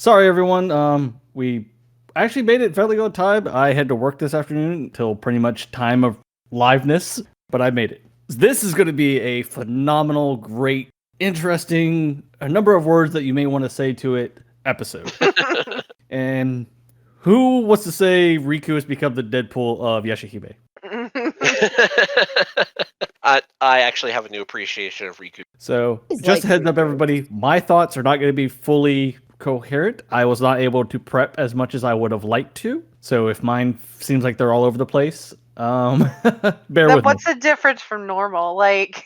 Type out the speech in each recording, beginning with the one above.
Sorry, everyone. We actually made it fairly on time. I had to work this afternoon until pretty much time of liveness, but I made it. This is going to be a phenomenal, great, interesting, a number of words that you may want to say to it episode. And who wants to say Riku has become the Deadpool of Yashahime? I actually have a new appreciation of Riku. So, He's just a like heads up, Riku. everybody. My thoughts are not going to be fully coherent. I was not able to prep as much as I would have liked to. So, if mine seems like they're all over the place, bear with me. What's the difference from normal? Like,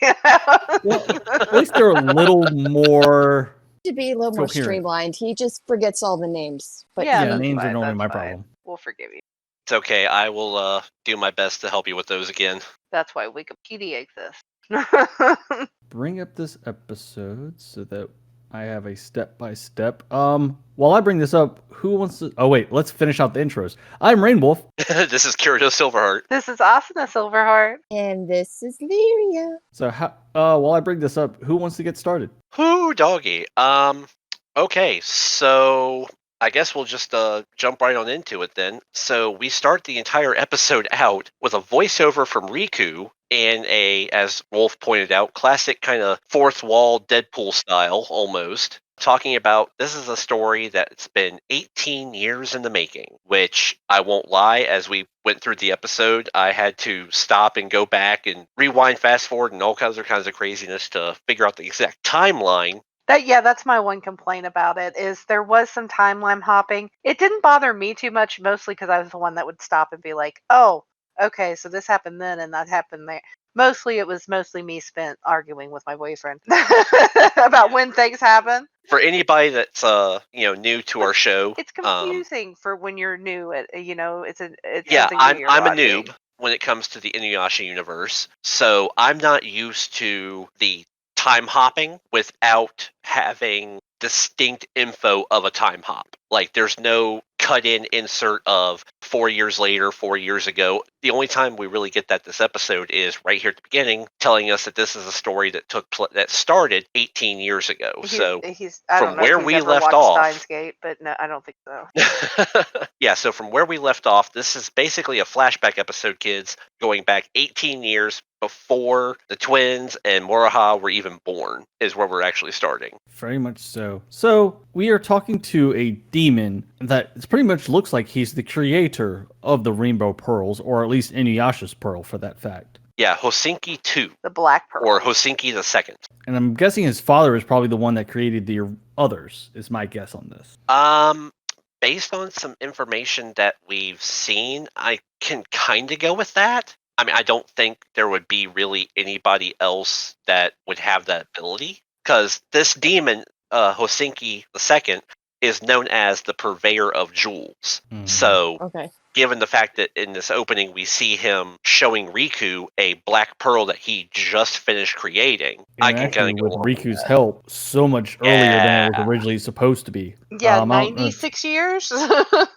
Well, at least they're a little more. To be a little more Coherent. streamlined. He just forgets all the names. But Yeah, Yeah, that's names are fine, normally that's my fine. problem. We'll forgive you. It's okay. I will do my best to help you with those again. That's why Wikipedia exists. Bring up this episode so that I have a step-by-step. While I bring this up, who wants to... Oh, wait, let's finish out the intros. I'm Rainwolf. This is Kirito Silverheart. This is Asuna Silverheart. And this is Lyria. So, while I bring this up, who wants to get started? Whoo, doggy. Okay, so I guess we'll just jump right on into it then. So we start the entire episode out with a voiceover from Riku in a, as Wolf pointed out, classic kind of fourth wall Deadpool style almost. Talking about this is a story that's been 18 years in the making, which I won't lie, as we went through the episode, I had to stop and go back and rewind, fast forward, and all kinds of craziness to figure out the exact timeline. That's my one complaint about it, is there was some timeline hopping. It didn't bother me too much, mostly because I was the one that would stop and be like, oh, okay, so this happened then and that happened there. It was mostly me spent arguing with my boyfriend about when things happen. For anybody that's new to our show, It's confusing for when you're new. It's yeah, something new you're I'm a watching. noob when it comes to the Inuyasha universe, so I'm not used to the time hopping without having distinct info of a time hop. Like, there's no cut-in insert of 4 years later, 4 years ago. The only time we really get that this episode is right here at the beginning, telling us that this is a story that that started 18 years ago. I don't know where if we he's ever left watched off, Steins Gate, but no, I don't think so. yeah, so from where we left off, this is basically a flashback episode, kids, going back 18 years before the twins and Moroha were even born, is where we're actually starting. Very much so. So, we are talking to a demon that pretty much looks like he's the creator of the Rainbow Pearls, or at least Inuyasha's Pearl for that fact. Yeah, Hosinki 2. The Black Pearl. Or Hosinki the Second. And I'm guessing his father is probably the one that created the others, is my guess on this. Based on some information that we've seen, I can kind of go with that. I mean, I don't think there would be really anybody else that would have that ability, because this demon, Hosinki II, is known as the purveyor of jewels. Mm-hmm. So, Okay. given the fact that in this opening we see him showing Riku a black pearl that he just finished creating, And I can kind actually, of with go Riku's help so much earlier than it was originally supposed to be. Yeah, I don't know. 96 years?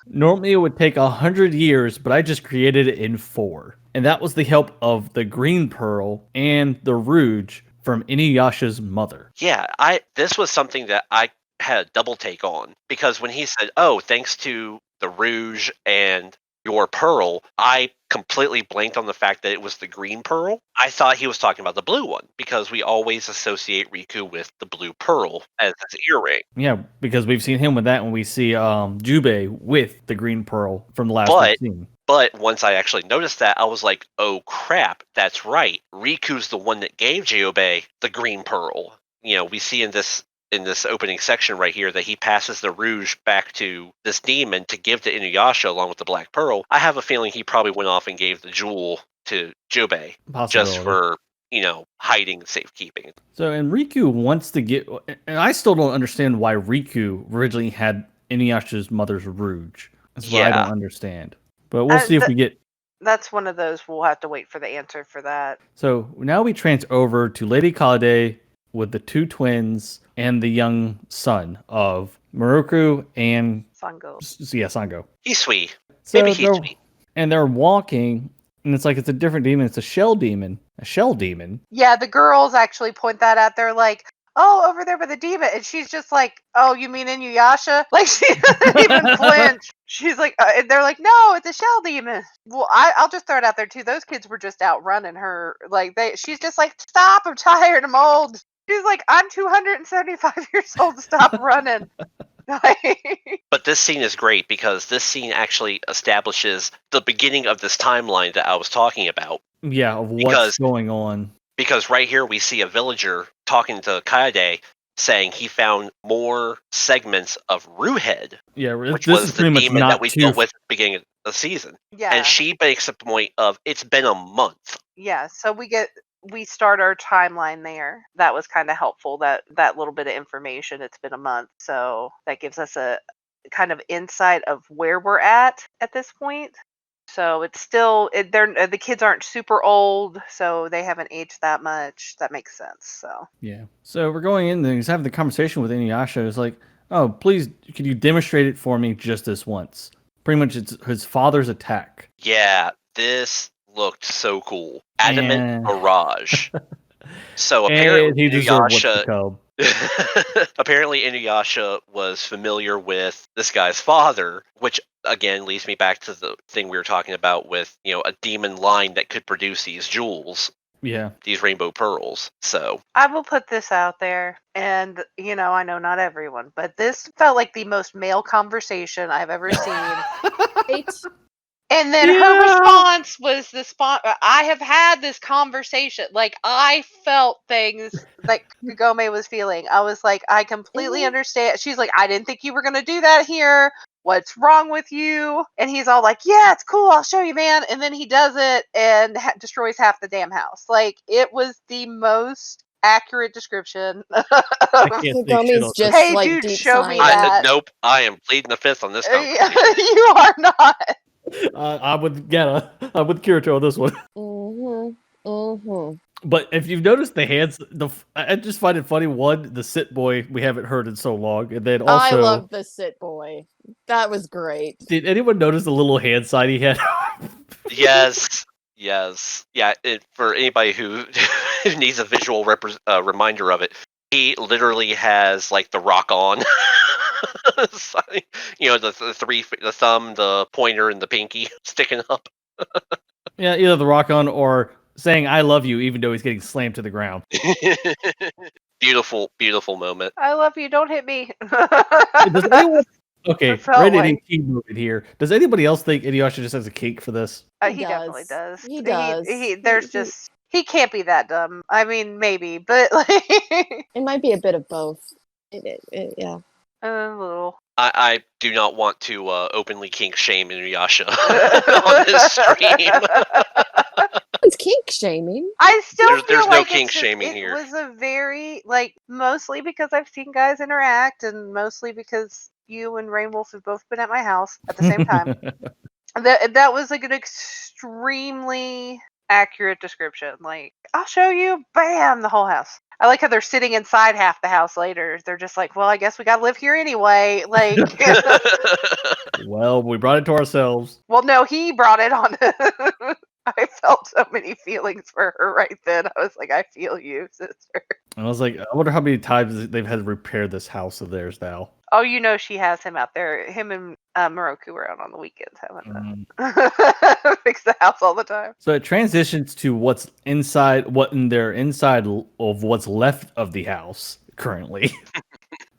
Normally it would take 100 years, but I just created it in 4. And that was the help of the green pearl and the rouge from Inuyasha's mother. Yeah, this was something that I had a double take on, because when he said, oh, thanks to the rouge and your pearl, I completely blanked on the fact that it was the green pearl. I thought he was talking about the blue one, because we always associate Riku with the blue pearl as his earring. Yeah, because we've seen him with that when we see Jubei with the green pearl from the last scene. But once I actually noticed that, I was like, oh crap, that's right. Riku's the one that gave Jubei the green pearl. You know, we see in this opening section right here that he passes the rouge back to this demon to give to Inuyasha along with the black pearl. I have a feeling he probably went off and gave the jewel to Jubei just for, hiding and safekeeping. So, and Riku wants to get, and I still don't understand why Riku originally had Inuyasha's mother's rouge. That's what I don't understand. But we'll see if we get... That's one of those, we'll have to wait for the answer for that. So, now we trans over to Lady Kalade with the 2 twins and the young son of Moroku and... Sango. Yeah, Sango. Hisui. So Maybe Hisui. And they're walking, and it's like it's a different demon. It's a shell demon. A shell demon. Yeah, the girls actually point that out. They're like, oh, over there by the demon. And she's just like, oh, you mean Inuyasha? Like, she doesn't even flinch. She's like, and they're like, no, it's a shell demon. Well, I'll just throw it out there too. Those kids were just out running her. Like, she's just like, stop, I'm tired, I'm old. She's like, I'm 275 years old, stop running. But this scene is great because this scene actually establishes the beginning of this timeline that I was talking about. Yeah, of what's Because- going on. Because right here we see a villager talking to Kaede saying he found more segments of Ruhead, Yeah, which this was is the pretty much demon not that we too. dealt with at the beginning of the season. Yeah. And she makes a point of, it's been a month. Yeah, so we start our timeline there. That was kind of helpful, that little bit of information. It's been a month, so that gives us a kind of insight of where we're at this point. So it's still the kids aren't super old, so they haven't aged that much. That makes sense. So Yeah. So we're going in and he's having the conversation with Inuyasha. It's like, oh, please, could you demonstrate it for me just this once? Pretty much it's his father's attack. Yeah, this looked so cool. Adamant And- Barrage. So And apparently he deserved what's to Inuyasha come. apparently Inuyasha was familiar with this guy's father, which again leads me back to the thing we were talking about with, a demon line that could produce these jewels, Yeah. these rainbow pearls. So I will put this out there, and I know not everyone, but this felt like the most male conversation I've ever seen. Right? And then her Yeah. response was I have had this conversation. Like, I felt things like Kagome was feeling. I was like, I completely Mhm. understand. She's like, I didn't think you were going to do that here. What's wrong with you? And he's all like, yeah, it's cool. I'll show you, man. And then he does it and destroys half the damn house. Like, it was the most accurate description of, I can't say shit Kagome's on just this. hey, like dude, deep show me sighing. that. nope, I am pleading the fifth on this conversation. You are not. I'm with Kirito on this one. Mm-hmm. Mm-hmm. But if you've noticed the hands, I just find it funny. One, the sit boy we haven't heard in so long, and then also, I love the sit boy. That was great. did anyone notice the little hand sign he had? Yes. Yeah, for anybody who needs a visual reminder of it, he literally has like the rock on. sign. The thumb, the pointer, and the pinky sticking up. Yeah, either the rock on or saying "I love you," even though he's getting slammed to the ground. Beautiful, beautiful moment. I love you. Don't hit me. Does anyone? Okay, It felt rated like- key movement here. Does anybody else think Inuyasha just has a cake for this? He definitely does. He does. He can't be that dumb. I mean, maybe, but like It might be a bit of both. Yeah. a little. I do not want to openly kink shame Inuyasha on this stream. It's kink shaming. I still There's feel no like kink it's shaming it here. was a very mostly because I've seen guys interact, and mostly because you and Rainwolf have both been at my house at the same time. That was like an extremely accurate description. Like, I'll show you, bam, the whole house. I like how they're sitting inside half the house later. They're just like, well, I guess we gotta live here anyway. Like, Well, we brought it to ourselves. well, no, he brought it on. I felt so many feelings for her right then. I was like, I feel you, sister. And I was like, I wonder how many times they've had to repair this house of theirs now. Oh, she has him out there. Him and Moroku are out on the weekends having Mm. fix the house all the time. So it transitions to what's inside, what in their inside of what's left of the house currently.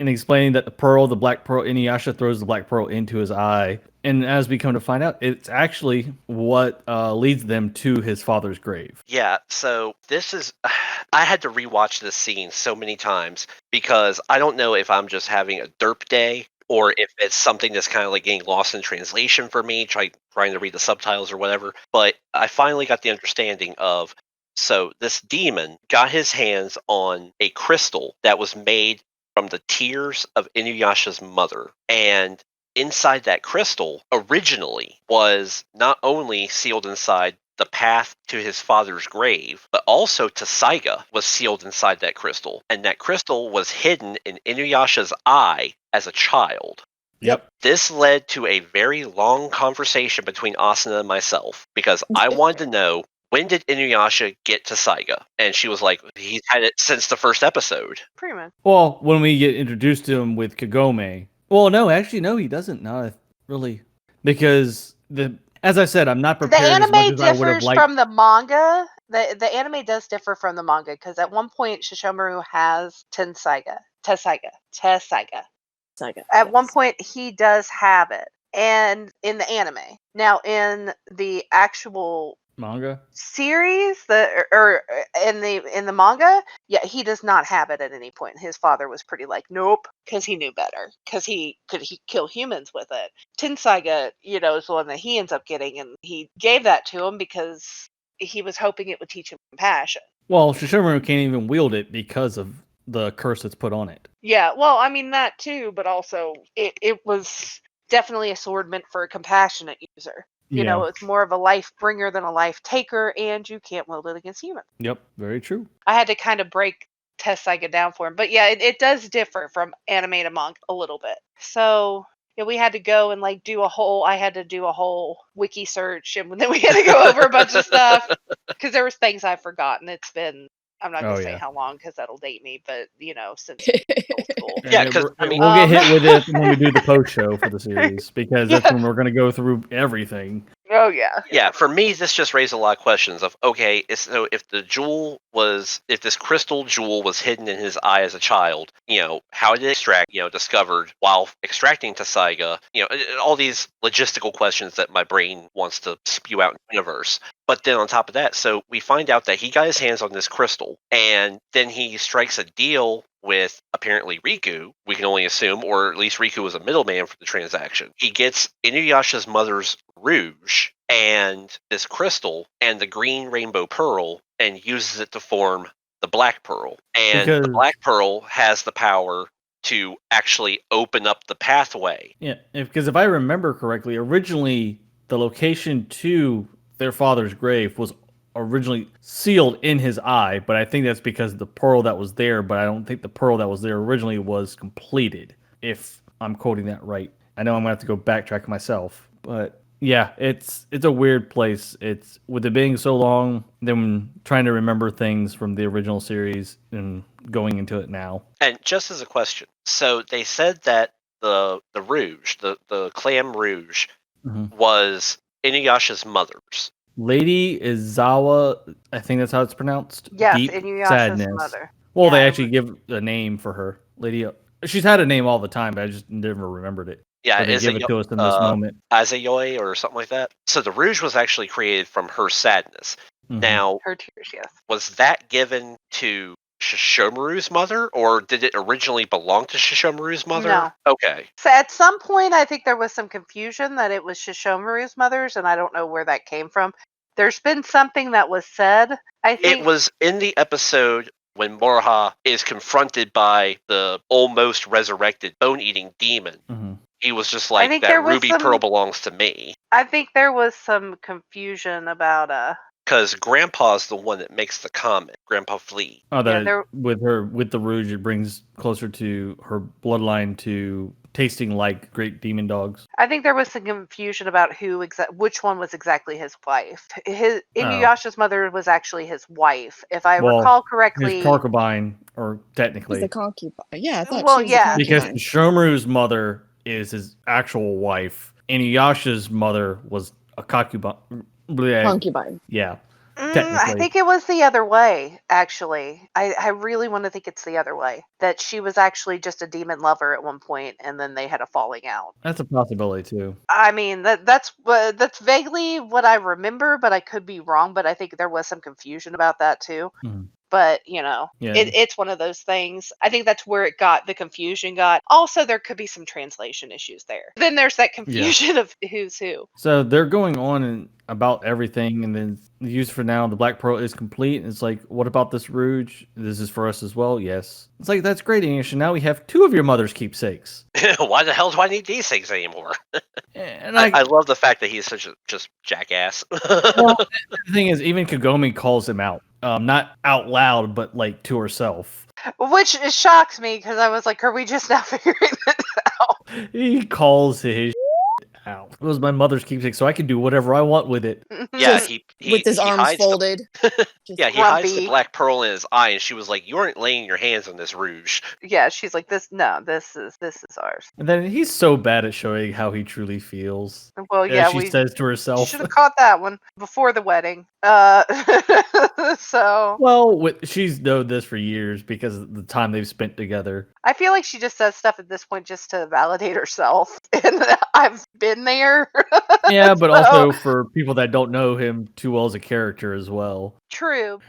And explaining that the black pearl, Inuyasha throws the black pearl into his eye. And as we come to find out, it's actually what leads them to his father's grave. Yeah, so this is... I had to rewatch this scene so many times because I don't know if I'm just having a derp day or if it's something that's kind of like getting lost in translation for me, trying to read the subtitles or whatever. But I finally got the understanding of, so this demon got his hands on a crystal that was made from the tears of Inuyasha's mother. And inside that crystal originally was not only sealed inside the path to his father's grave, but also Tsuchiga was sealed inside that crystal. And that crystal was hidden in Inuyasha's eye as a child. Yep. This led to a very long conversation between Asuna and myself because I wanted to know when did Inuyasha get to Saiga? And she was like, he's had it since the first episode. Pretty much. Well, when we get introduced to him with Kagome. Well, no, actually, no, he doesn't. Not really, because as I said, I'm not The prepared as much anime as I would have differs liked. from the manga. The anime does differ from the manga because at one point Shishomaru has Tensaiga. Tessaiga. Saga. At one yes. point he does have it. And in the anime. Now in the actual Manga. series, or in the manga, yeah, he does not have it at any point. His father was pretty like, nope, because he knew better, because he kill humans with it. Tensaiga, is the one that he ends up getting, and he gave that to him because he was hoping it would teach him compassion. Well, Shishomaru can't even wield it because of the curse that's put on it. Yeah, well, I mean that too, but also it was definitely a sword meant for a compassionate user. Yeah. It's more of a life bringer than a life taker, and you can't wield it against humans. Yep, very true. I had to kind of break Tessaiga down for him. But yeah, it does differ from anime to manga a little bit. So yeah, we had to go and I had to do a whole wiki search, and then we had to go over a bunch of stuff because there was things I've forgotten. It's been, I'm not going to say how long because that'll date me, but since middle school. Yeah, 'cause, I mean- we'll get hit with it when we do the post show for the series because that's when we're going to go through everything. Oh yeah. Yeah, for me, this just raised a lot of questions of, okay, so if this crystal jewel was hidden in his eye as a child, how did it extract, discovered while extracting Tessaiga, all these logistical questions that my brain wants to spew out in the universe. But then on top of that, so we find out that he got his hands on this crystal, and then he strikes a deal with apparently Riku, we can only assume, or at least Riku was a middleman for the transaction. He gets Inuyasha's mother's rouge and this crystal and the green rainbow pearl and uses it to form the black pearl. And the black pearl has the power to actually open up the pathway. Yeah, because if I remember correctly, originally the location to their father's grave was originally sealed in his eye, but I think that's because the pearl that was there, but I don't think the pearl that was there originally was completed, if I'm quoting that right. I know I'm going to have to go backtrack myself, but yeah, it's a weird place. It's with it being so long, then trying to remember things from the original series and going into it now. And just as a question, so they said that the rouge, the clam rouge, was Inuyasha's mother's. Lady Izawa, I think that's how it's pronounced. Yes, Deep Inuyasha's sadness. mother. Well, they actually give a name for her. Lady, she's had a name all the time, but I just never remembered it. Yeah, but they give it to us in this moment. Azayoi or something like that. So the rouge was actually created from her sadness. Now, her tears, yes. Was that given to Shishomaru's mother, or did it originally belong to Shishomaru's mother? No. Okay. So at some point, I think there was some confusion that it was Shishomaru's mother's, and I don't know where that came from. There's been something that was said, I think. It was in the episode when Moroha is confronted by the almost resurrected bone-eating demon. He was just like, that ruby pearl belongs to me. I think there was some confusion about because Grandpa's the one that makes the comment, Grandpa Flea. Oh, that with the rouge, it brings closer to her bloodline to tasting like great demon dogs. I think there was some confusion about which one was exactly his wife. Inuyasha's mother was actually his wife, if I recall correctly. His concubine, or technically. He's a concubine. Yeah, I thought she was a concubine. Because Shomaru's mother is his actual wife. Inuyasha's mother was a concubine. Concubine. Yeah. I think it was the other way, actually. I really want to think it's the other way. That she was actually just a demon lover at one point, and then they had a falling out. That's a possibility, too. I mean, that's vaguely what I remember, but I could be wrong. But I think there was some confusion about that, too. But, it's one of those things. I think that's where the confusion got. Also, there could be some translation issues there. Then there's that confusion of who's who. So they're going on about everything, and then the use for now, the Black Pearl is complete. It's like, what about this rouge? This is for us as well? Yes. It's like, that's great, English. And now we have 2 of your mother's keepsakes. Why the hell do I need these things anymore? And I love the fact that he's such a just jackass. Well, the thing is, even Kagome calls him out. Not out loud, but like to herself. Which shocks me because I was like, are we just now figuring this out? He calls his out. It was my mother's keepsake, so I can do whatever I want with it. Yeah, Just he with his he arms hides folded. Just yeah, he hides the grumpy. black pearl in his eye, and she was like, "You aren't laying your hands on this rouge." Yeah, she's like, this is ours. And then he's so bad at showing how he truly feels. Well, As yeah, she we says to herself. should have caught that one before the wedding. So Well, she's known this for years because of the time they've spent together. I feel like she just says stuff at this point just to validate herself, and I've been there. Yeah, but So, also for people that don't know him too well as a character as well. true.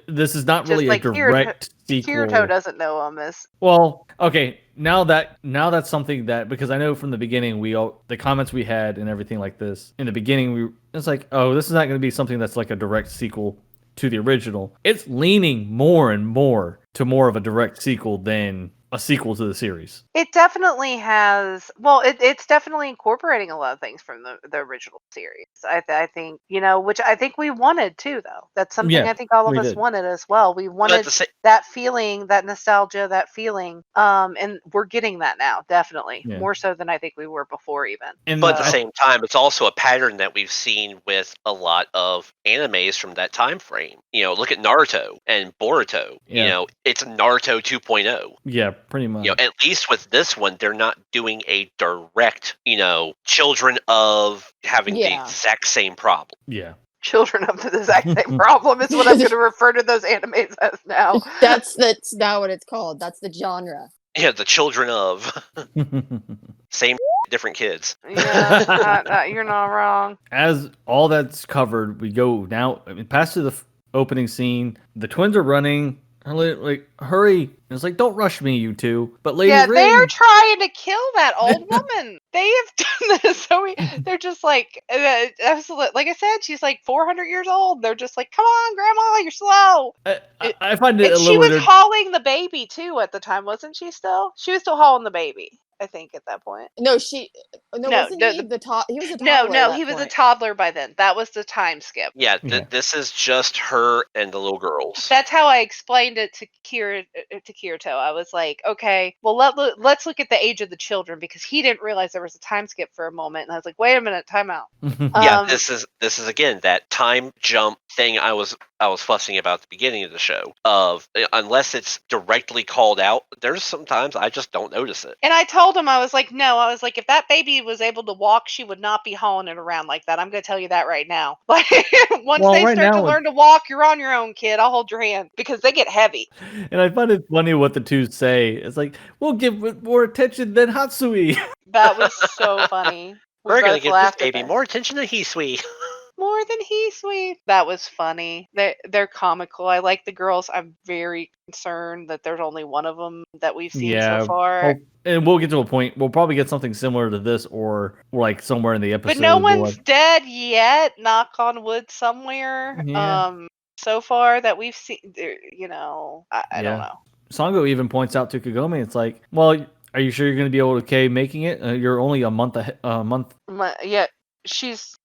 This is not Just really a like direct Kirito sequel. doesn't know him as Well, okay, now that's something that, because I know from the beginning the comments we had and everything like this in the beginning, it's like, oh, this is not going to be something that's like a direct sequel to the original. It's leaning more and more to more of a direct sequel than a sequel to the series. It definitely has. Well, it's definitely incorporating a lot of things from the original series. I think, which I think we wanted too, though. That's something Yeah, I think all of we us did. wanted as well. We But at wanted the same that feeling, that nostalgia, that feeling, and we're getting that now, definitely Yeah. more so than I think we were before, even. And But at the So- same time, it's also a pattern that we've seen with a lot of animes from that time frame. Look at Naruto and Boruto. Yeah. It's Naruto 2.0. yeah, pretty much. At least with this one, they're not doing a direct, children of having the Yeah. exact same problem. Yeah. Children of the exact same problem is what I'm going to refer to those animes as now. That's not what it's called. That's the genre. Yeah, the children of same different kids. Yeah, you're not wrong. As all that's covered, we go now. Past to the opening scene. The twins are running. Like, hurry! And it's like, don't rush me, you two. But Lady Yeah, Ring, they're trying to kill that old woman. They have done this. So they're just like, like I said, she's like 400 years old. They're just like, come on, Grandma, you're slow. I find it And a she little was weird. hauling the baby too at the time, wasn't she? She was still hauling the baby, I think, at that point. No, No, wasn't no, he the top? He was a No, toddler. he was a toddler by then. That was the time skip. Yeah, Yeah. this is just her and the little girls. That's how I explained it to Kirito. I was like, okay, well let's look at the age of the children, because he didn't realize there was a time skip for a moment, and I was like, wait a minute, time out. Yeah, this is again that time jump thing I was fussing about at the beginning of the show. Of unless it's directly called out, there's sometimes I just don't notice it. And I told him, I was like, if that baby was able to walk, she would not be hauling it around like that. I'm going to tell you that right now. Like, once Well, they right start to now learn to walk, you're on your own, kid. I'll hold your hand, because they get heavy. And I find it funny what the two say. It's like, we'll give it more attention than Hatsui. That was so funny. We're gonna both give this laughed at baby that. more attention than Hisui. More than he sweet. That was funny. They're comical. I like the girls. I'm very concerned that there's only one of them that we've seen so far. Well, and we'll get to a point. We'll probably get something similar to this, or like somewhere in the episode. But no we'll one's dead yet. Knock on wood somewhere. Yeah. So far that we've seen, I don't know. Sango even points out to Kagome, it's like, well, are you sure you're going to be able to okay making it? You're only a month Yeah, she's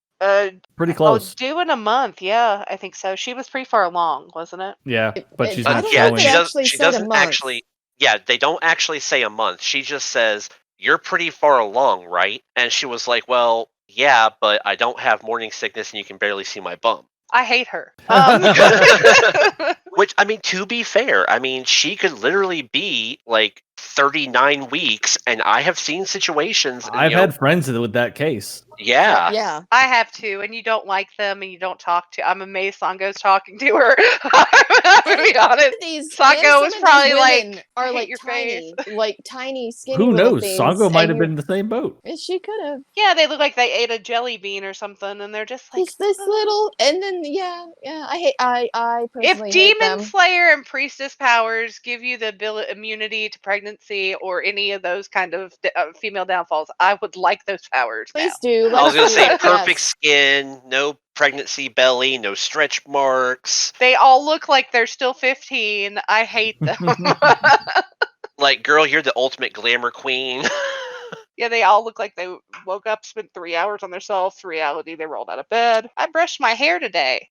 pretty close. due in a month. Yeah, I think so. She was pretty far along, wasn't it? Yeah, but she's I not don't yeah, know if showing. they actually she said a doesn't month. actually. Yeah, they don't actually say a month. She just says you're pretty far along, right? And she was like, well, yeah, but I don't have morning sickness, and you can barely see my bum. I hate her. Which, I mean, to be fair, I mean, she could literally be like 39 weeks, and I have seen situations. I've had friends with that case. Yeah. Yeah. I have too, and you don't like them, and you don't talk to. I'm amazed Sango's talking to her. I'm gonna be honest. Sango was probably like, are "I hate like your tiny, like tiny, skinny. Who little knows? things, Sango might have and been in the same boat. She could have. Yeah, they look like they ate a jelly bean or something, and they're just like This little, and then yeah. I personally If hate Demon them. Slayer and Priestess powers give you the immunity to pregnancy or any of those kind of female downfalls, I would like those powers. Please now. do. I was going to say Yes. perfect skin, no pregnancy belly, no stretch marks. They all look like they're still 15. I hate them. Like, girl, you're the ultimate glamour queen. Yeah, they all look like they woke up, spent 3 hours on themselves. Reality, they rolled out of bed. I brushed my hair today.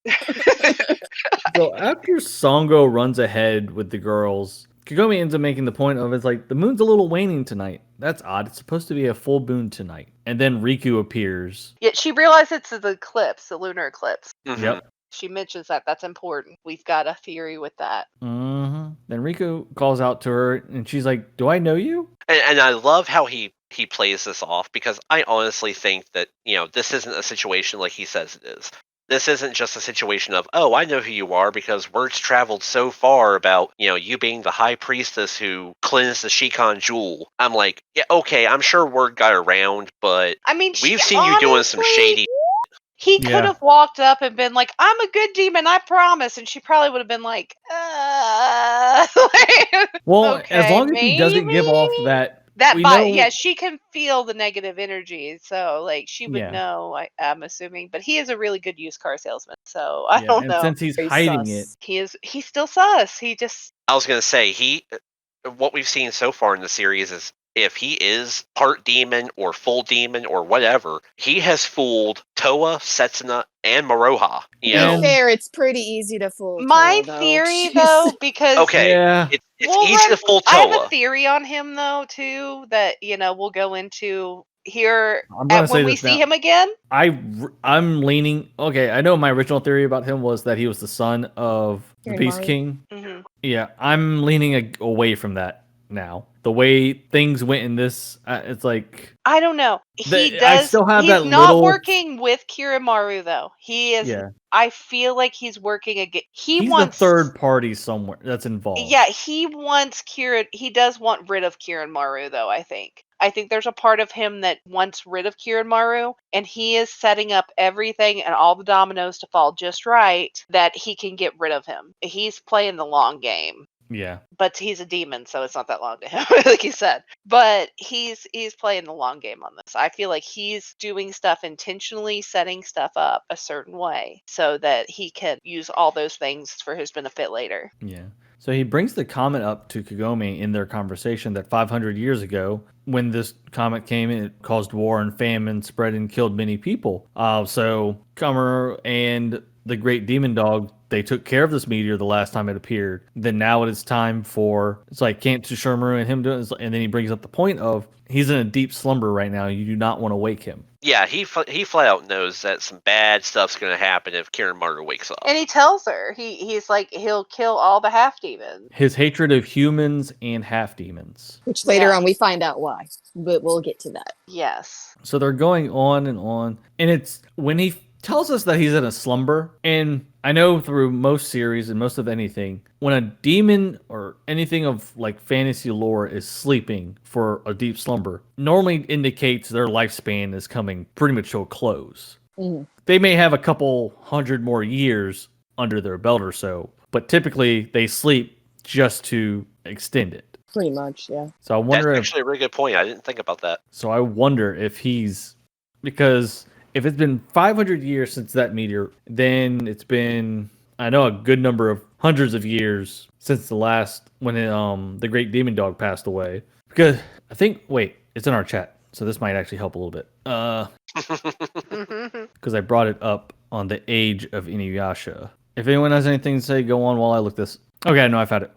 So after Sango runs ahead with the girls, Kagome ends up making the point of, it's like, the moon's a little waning tonight. That's odd. It's supposed to be a full moon tonight. And then Riku appears. Yeah, she realized it's the eclipse, the lunar eclipse. Mhm. Yep. She mentions that. That's important. We've got a theory with that. Mm-hmm. Then Riku calls out to her, and she's like, "Do I know you?" And I love how he plays this off, because I honestly think that, this isn't a situation like he says it is. This isn't just a situation of, oh, I know who you are because words traveled so far about, you being the high priestess who cleansed the Shikon jewel. I'm like, yeah, okay, I'm sure word got around, but I mean, we've seen you doing some honestly, shady. He could Yeah. have walked up and been like, "I'm a good demon, I promise," and she probably would have been like, Well, as okay, long as he doesn't give off maybe." that, That we vibe, know. yeah, she can feel the negative energy, so like she would Yeah. know. I'm assuming, but he is a really good used car salesman, so I Yeah, don't and know. since he's Very hiding sus. it, He's still sus. He just I was going to say, what we've seen so far in the series is, if he is part demon or full demon or whatever, he has fooled Toa, Setsuna, and Maroha. To be And- fair, it's pretty easy to fool my Toa, though. theory She's- though, because Okay, yeah, it's we'll easy to fool I have a Toa. theory on him though too that we'll go into here I'm gonna say when we this see now. him again. I'm leaning. Okay, I know my original theory about him was that he was the son of the Kirin Beast Maru. King. Mm-hmm. Yeah, I'm leaning away from that now. The way things went in this, it's like I don't know. He I does. still have He's that not little. working with Kirimaru though. He is. Yeah, I feel like he's working again. He he's wants the third party somewhere that's involved. Yeah, he wants Kira. He does want rid of Kirin Maru, though. I think. I think there's a part of him that wants rid of Kirin Maru, and he is setting up everything and all the dominoes to fall just right that he can get rid of him. He's playing the long game, Yeah. but he's a demon, so it's not that long to him, like you said. But he's playing the long game on this. I feel like he's doing stuff intentionally, setting stuff up a certain way so that he can use all those things for his benefit later. Yeah. So he brings the comet up to Kagome in their conversation that 500 years ago, when this comet came, it caused war and famine, spread and killed many people. So Kameru and the great demon dog, they took care of this meteor the last time it appeared. Then now it is time for, it's like Camp Tsushuramaru and him doing it. And then he brings up the point of, he's in a deep slumber right now. You do not want to wake him. Yeah, he flat out knows that some bad stuff's going to happen if Kirin Maru wakes up. And he tells her he's like he'll kill all the half demons. His hatred of humans and half demons. Which later Yeah. on we find out why, but we'll get to that. Yes. So they're going on, and it's when he tells us that he's in a slumber. And I know through most series and most of anything, when a demon or anything of like fantasy lore is sleeping for a deep slumber, normally indicates their lifespan is coming pretty much to a close. Mhm. They may have a couple hundred more years under their belt or so, but typically they sleep just to extend it. Pretty much, yeah. So I That's wonder if actually a really good point. I didn't think about that. So I wonder if he's, because if it's been 500 years since that meteor, then it's been, I know, a good number of hundreds of years since the last, when the great demon dog passed away. Because I think, wait, it's in our chat, so this might actually help a little bit. Because I brought it up on the age of Inuyasha. If anyone has anything to say, go on while I look this. Okay, no, I found it.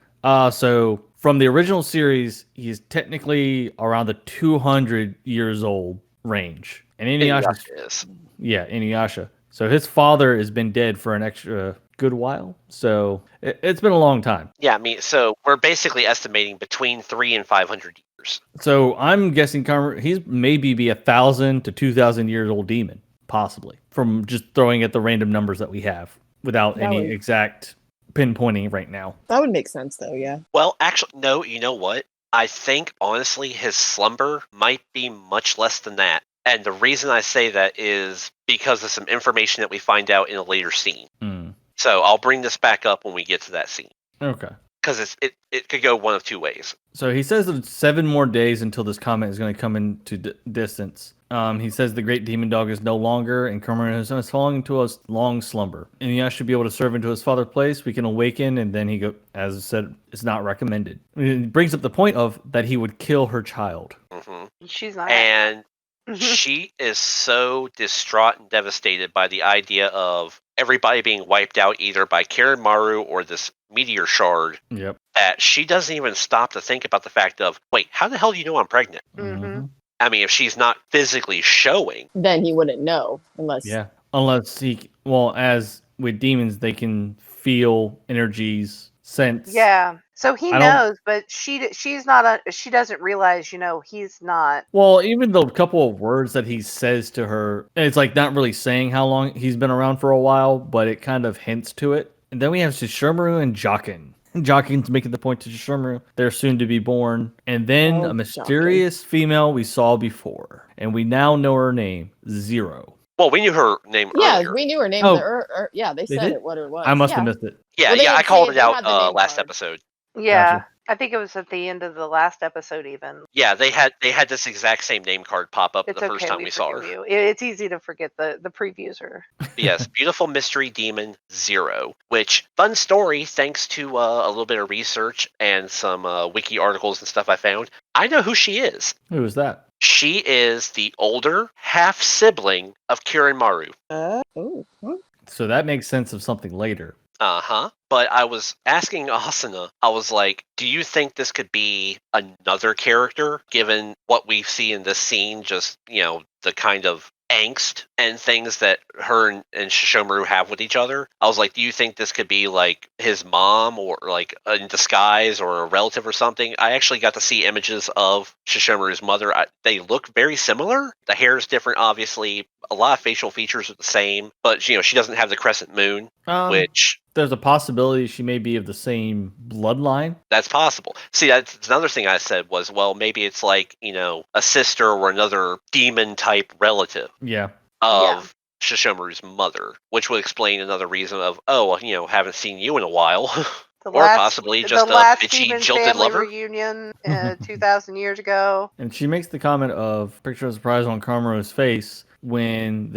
So from the original series, he's technically around the 200 years old range. And Inuyasha's, Is. yeah, Inuyasha. So his father has been dead for an extra good while. So it's been a long time. Yeah, I mean, so we're basically estimating between 300 and 500 years. So I'm guessing he's maybe be 1,000 to 2,000 years old demon, possibly, from just throwing at the random numbers that we have without That any would- exact pinpointing right now. That would make sense, though, yeah. Well, actually, no, you know what? I think, honestly, his slumber might be much less than that. And the reason I say that is because of some information that we find out in a later scene. Hmm. So I'll bring this back up when we get to that scene. Okay. Because it could go one of two ways. So he says that it's 7 more days until this comet is going to come into distance. He says the great demon dog is no longer, and Kermit is falling into a long slumber. And he should be able to serve into his father's place. We can awaken, and then as I said, it's not recommended. It brings up the point of that he would kill her child. Hmm She's not. And she is so distraught and devastated by the idea of everybody being wiped out either by Karen Maru or this meteor shard, Yep. that she doesn't even stop to think about the fact of, wait, how the hell do you know I'm pregnant? Mm-hmm. I mean, if she's not physically showing. Then he wouldn't know unless. Yeah. Unless as with demons, they can feel energies, sense. Yeah. So he I don't- knows, but she's not. She doesn't realize. He's not. Well, even the couple of words that he says to her, it's like not really saying how long he's been around for a while, but it kind of hints to it. And then we have Shishomaru and Jockin. Jockin's making the point to Shishomaru, they're soon to be born. And then a mysterious female we saw before. And we now know her name, Zero. Well, we knew her name Yeah, earlier. we knew her name. Oh. Yeah, they They said did? it, what it was. I must yeah. have missed it. Yeah, Well, they I didn't called say it they out had the name last card. episode. Yeah. Gotcha. I think it was at the end of the last episode. Even Yeah, they had this exact same name card pop up it's the first okay. time we saw her. forgive you. It's easy to forget the previews are. Yes, beautiful mystery demon Zero. Which fun story, thanks to a little bit of research and some wiki articles and stuff I found. I know who she is. Who was that? She is the older half sibling of Kirin Maru. Oh. So that makes sense of something later. But I was asking Asuna, I was like, do you think this could be another character, given what we see in this scene, just, the kind of angst and things that her and Shishomaru have with each other? I was like, do you think this could be like his mom or like in disguise or a relative or something? I actually got to see images of Shishomaru's mother. They look very similar. The hair is different, obviously. A lot of facial features are the same, but she doesn't have the crescent moon, which there's a possibility she may be of the same bloodline. That's possible. See, that's another thing I said was, well, maybe it's like, a sister or another demon type relative of Shishomaru's mother, which would explain another reason of, haven't seen you in a while. Or possibly just the a last bitchy, Demon jilted family lover. reunion 2,000 years ago. And she makes the comment of picture of surprise on Kamaro's face when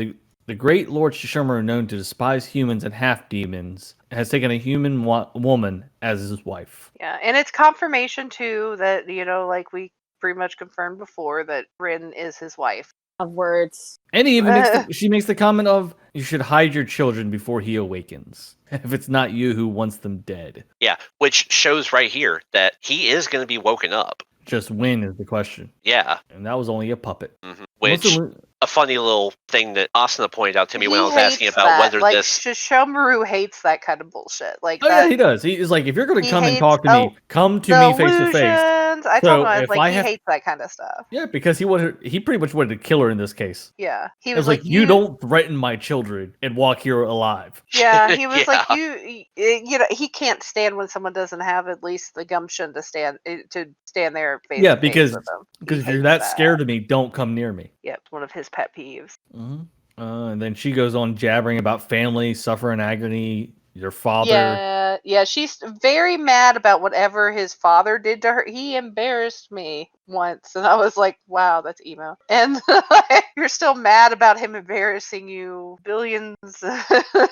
the great Lord Shishomaru, known to despise humans and half demons, has taken a human woman as his wife. Yeah, and it's confirmation too that like we pretty much confirmed before that Rin is his wife. Of words. And he even she makes the comment of, you should hide your children before he awakens, if it's not you who wants them dead. Yeah, which shows right here that he is going to be woken up. Just when is the question. Yeah. And that was only a puppet. Mm-hmm. Which, a funny little thing that Asuna pointed out to me when I was asking about that. whether like, this... Shishomaru hates that kind of bullshit. Yeah, he does. He's like, if you're going to come and talk to me, come to me face to face. I told him, I was like, he hates that kind of stuff. Yeah, because he pretty much wanted to kill her in this case. Yeah. He was like, you don't threaten my children and walk here alive. Yeah, he was like, he can't stand when someone doesn't have at least the gumption to stand there face to face because with them. If you're that scared of me, don't come near me. Yeah, it's one of his pet peeves. Mm-hmm. And then she goes on jabbering about family, suffering agony, your father. Yeah, she's very mad about whatever his father did to her. He embarrassed me once, and I was like, wow, that's emo. And you're still mad about him embarrassing you billions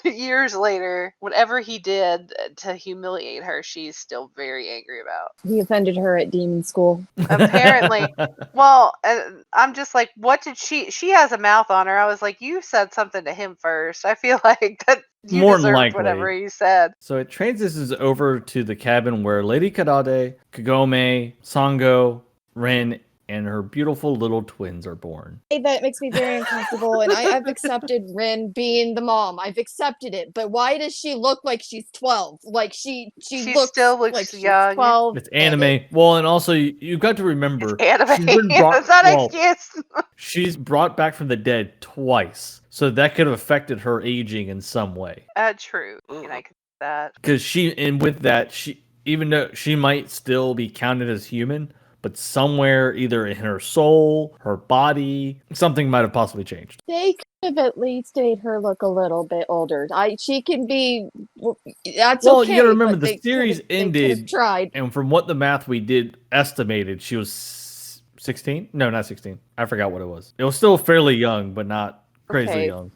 years later. Whatever he did to humiliate her, she's still very angry about. He offended her at demon school. Apparently. Well, I'm just like, what did she has a mouth on her. I was like, you said something to him first. I feel like that you more deserved likely whatever he said. So it transitions over to the cabin where Lady Kadade, Kagome, Sango, Rin, and her beautiful little twins are born. That makes me very uncomfortable, and I've accepted Rin being the mom. I've accepted it, but why does she look like she's 12? Like she still looks like young. She's 12. It's anime. Well, and also you've got to remember, it's anime. It's not an excuse. She's brought back from the dead twice, so that could have affected her aging in some way. True. And I could see that because with that, she, even though she might still be counted as human, but somewhere either in her soul, her body, something might have possibly changed. They could have at least made her look a little bit older. She can be. That's well, okay. You gotta remember the series ended. Tried. And from what the math we did estimated, she was 16. No, not 16. I forgot what it was. It was still fairly young, but not crazy young.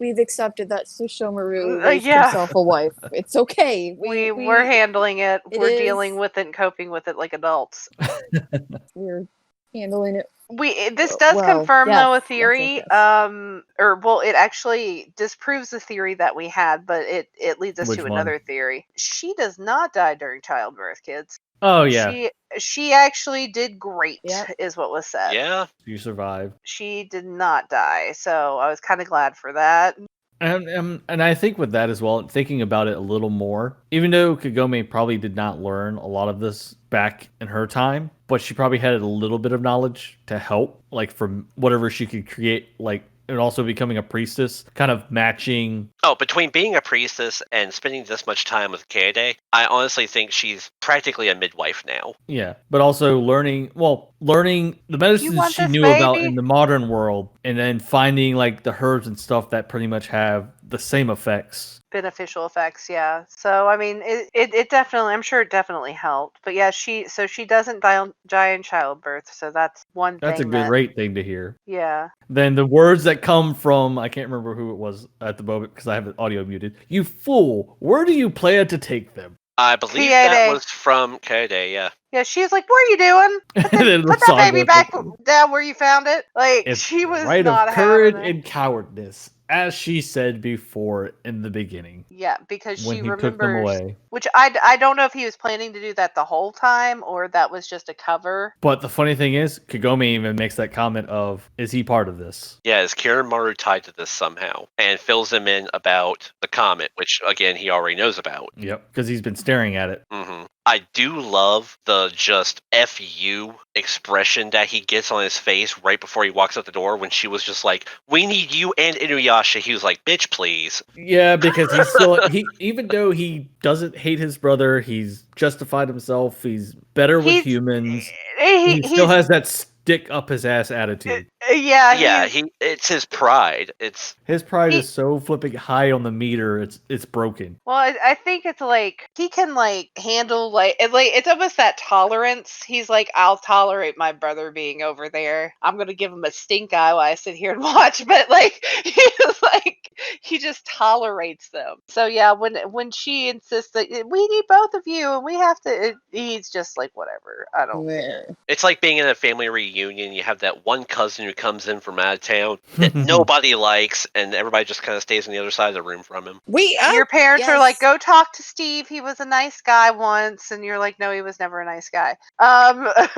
We've accepted that Shishomaru raised himself a wife. It's okay. We're handling it. We're dealing with it and coping with it like adults. We're handling it. This does Well, confirm though a yes, theory, yes. it actually disproves the theory that we had, but it leads us Which to one? another theory. She does not die during childbirth, kids. Oh yeah, She actually did great, Yep. is what was said. Yeah. you survived. She did not die, so I was kind of glad for that. And I think with that as well, thinking about it a little more, even though Kagome probably did not learn a lot of this back in her time, but she probably had a little bit of knowledge to help, like from whatever she could create, like and also becoming a priestess, kind of matching. Oh, between being a priestess and spending this much time with Kaede, I honestly think she's practically a midwife now. Yeah, but also learning the medicines want she this knew about baby? in the modern world, and then finding like the herbs and stuff that pretty much have the same effects. Beneficial effects, yeah. So I mean, it definitely, I'm sure it definitely helped. But yeah, she doesn't die in childbirth, so that's one That's a thing great thing to hear. yeah. Then the words that come from, I can't remember who it was at the moment because I have the audio muted. You fool! Where do you plan to take them? I believe that Kaede. was from Kaede, yeah. Yeah, she's like, "What are you doing? Put, And then put that baby Saga back like, down where you found it." Like it's she the was right not of courage having it. and cowardice, as she said before in the beginning Yeah, because when she he took them remembers. away. Which I don't know if he was planning to do that the whole time or that was just a cover. But the funny thing is, Kagome even makes that comment of, "Is he part of this?" Yeah, is Kiranmaru tied to this somehow? And fills him in about the comet, which, again, he already knows about. Yep, because he's been staring at it. I do love the just F you expression that he gets on his face right before he walks out the door when she was just like, "We need you and Inuyasha." He was like, "Bitch, please." Yeah, because he's still even though he doesn't hate his brother, he's justified himself. He's better with He's humans. he, He still he's has that stick up his ass attitude. Yeah, he's it's his pride. It's His pride he, is so flipping high on the meter, it's broken. well, I think it's like he can like handle it's almost that tolerance. He's like, I'll tolerate my brother being over there. I'm gonna give him a stink eye while I sit here and watch. But like he's like he just tolerates them. So yeah, when she insists that we need both of you and we have to, he's just like whatever. I don't. Where? it's like being in a family reunion. You have that one cousin who comes in from out of town that nobody likes, and everybody just kind of stays on the other side of the room from him. Your parents are like, yes. go talk to Steve. He was a nice guy once, and you're like, no, he was never a nice guy.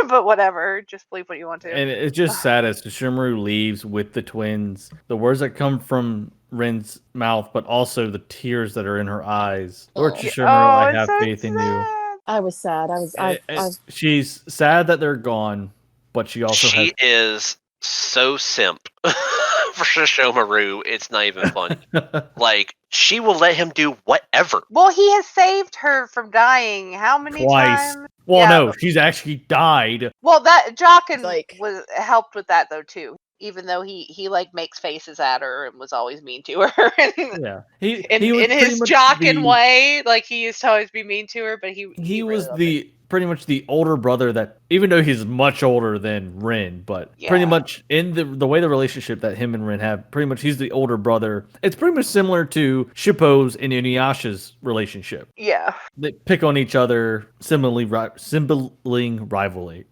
But whatever. Just believe what you want to. And it's just sad as Shishimaru leaves with the twins. The words that come from Ren's mouth, but also the tears that are in her eyes. Lord Oh. Shishimaru, I it's have so faith in you. sad. I was sad. She's sad that they're gone, but she also She is so simp for Shishomaru. It's not even funny. has. Like, she will let him do whatever. Well, he has saved her from dying how many Twice. times? Well, Yeah, no, she's actually died. Well, that Jockin Like- was helped with that though too. Even though he like makes faces at her and was always mean to her. Yeah, he was in pretty his much Jockin way, like he used to always be mean to her, but he He really was loved her. pretty much the older brother that, even though he's much older than Rin, but pretty Yeah. much in the way the relationship that him and Rin have, pretty much he's the older brother. It's pretty much similar to Shippo's and Inuyasha's relationship. Yeah. They pick on each other, sibling rivalry.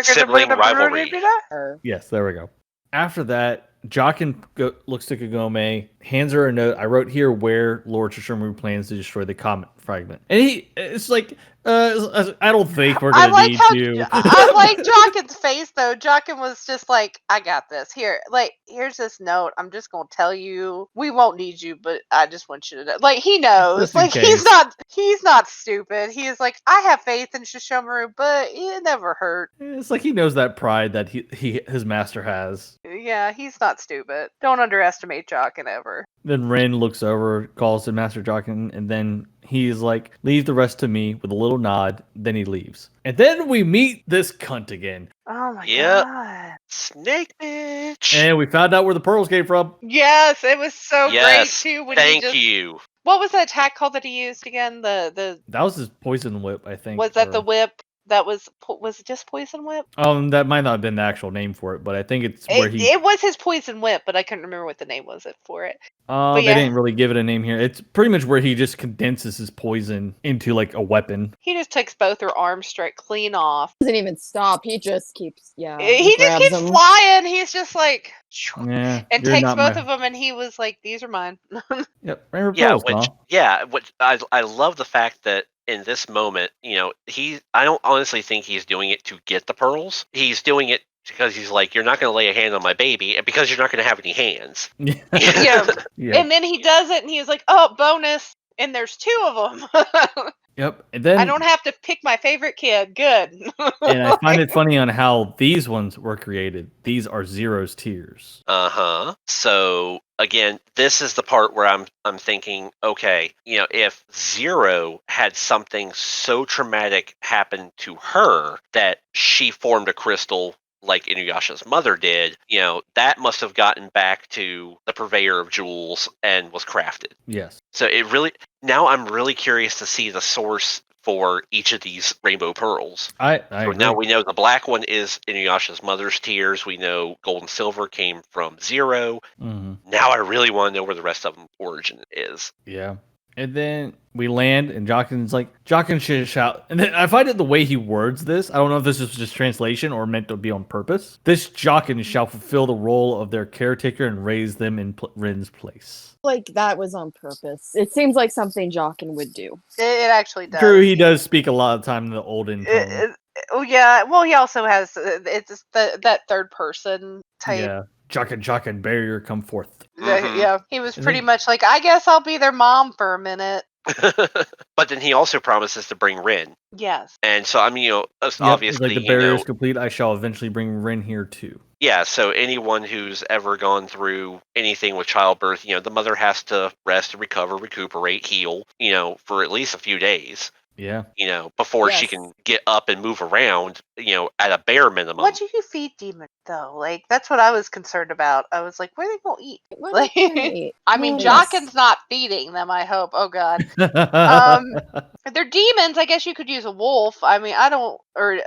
Sibling rivalry. Her. Yes, there we go. After that, Jockin looks to Kagome, hands her a note. I wrote here where Lord Shishimaru plans to destroy the comet fragment. And it's like, I don't think we're I going to like need how you. I like Jockin's face though. Jockin was just like, I got this. Here's this note. I'm just gonna tell you we won't need you, but I just want you to know. Like he knows. Just in Like case. he's not stupid. He is like, I have faith in Shishomaru, but it never hurt. It's like he knows that pride that his master has. Yeah, he's not stupid. Don't underestimate Jockin ever. Then Ren looks over, calls to Master Jockin, and then he's like, leave the rest to me with a little nod. Then he leaves. And then we meet this cunt again. Oh my Yep. god. Snake bitch. And we found out where the pearls came from. Yes, it was so Yes, great too when thank he just you. What was that attack called that he used again? The That was his poison whip, I think. was that or- the whip? that was it just Poison Whip? That might not have been the actual name for it, but I think it's where It was his Poison Whip, but I couldn't remember what the name was for it. They yeah. didn't really give it a name here. It's pretty much where he just condenses his poison into like a weapon. He just takes both her arms straight clean off. Doesn't even stop. He just keeps, He just grabs keeps them. flying. He's just like, Yeah, and takes both of them, and he was like, "These are mine." Yep, Rainbow Yeah, Pearls, which Ma. which I love the fact that in this moment, I don't honestly think he's doing it to get the pearls. He's doing it because he's like, you're not going to lay a hand on my baby, and because you're not going to have any hands. Yeah. Yep. And then he does it, and he's like, "Oh, bonus!" And there's 2 of them. Yep. And then I don't have to pick my favorite kid. Good. and I find it funny on how these ones were created. These are Zero's tears. Uh-huh. So again, this is the part where I'm thinking, okay, if Zero had something so traumatic happen to her that she formed a crystal like Inuyasha's mother did, that must have gotten back to the purveyor of jewels and was crafted. Yes. So now I'm really curious to see the source for each of these rainbow pearls. I So agree. now we know the black one is Inuyasha's mother's tears. We know gold and silver came from Zero. Mm-hmm. Now I really want to know where the rest of them origin is. Yeah. And then we land, and Jockin should shout. And then I find it the way he words this. I don't know if this is just translation or meant to be on purpose. This Jockin shall fulfill the role of their caretaker and raise them in Rin's place. Like that was on purpose. It seems like something Jockin would do. It actually does. True, he does speak a lot of time in the olden tone. Oh yeah. Well, he also has it's that third person type. Yeah. Jockin, barrier, come forth. Mhm. Yeah, he was And pretty then- much like, I guess I'll be their mom for a minute. But then he also promises to bring Rin. Yes. And so, Yep, obviously, it's like the barrier is complete. I shall eventually bring Rin here too. yeah, so anyone who's ever gone through anything with childbirth, the mother has to rest and recover, recuperate, heal, for at least a few days. Yeah. Before she Yes. can get up and move around, at a bare minimum. What do you feed demons though? Like that's what I was concerned about. I was like, where are they gonna eat? What Like, are they gonna eat? I mean, Yes. Jockin's not feeding them. I hope. Oh God. If they're demons, I guess you could use a wolf. I mean, I don't or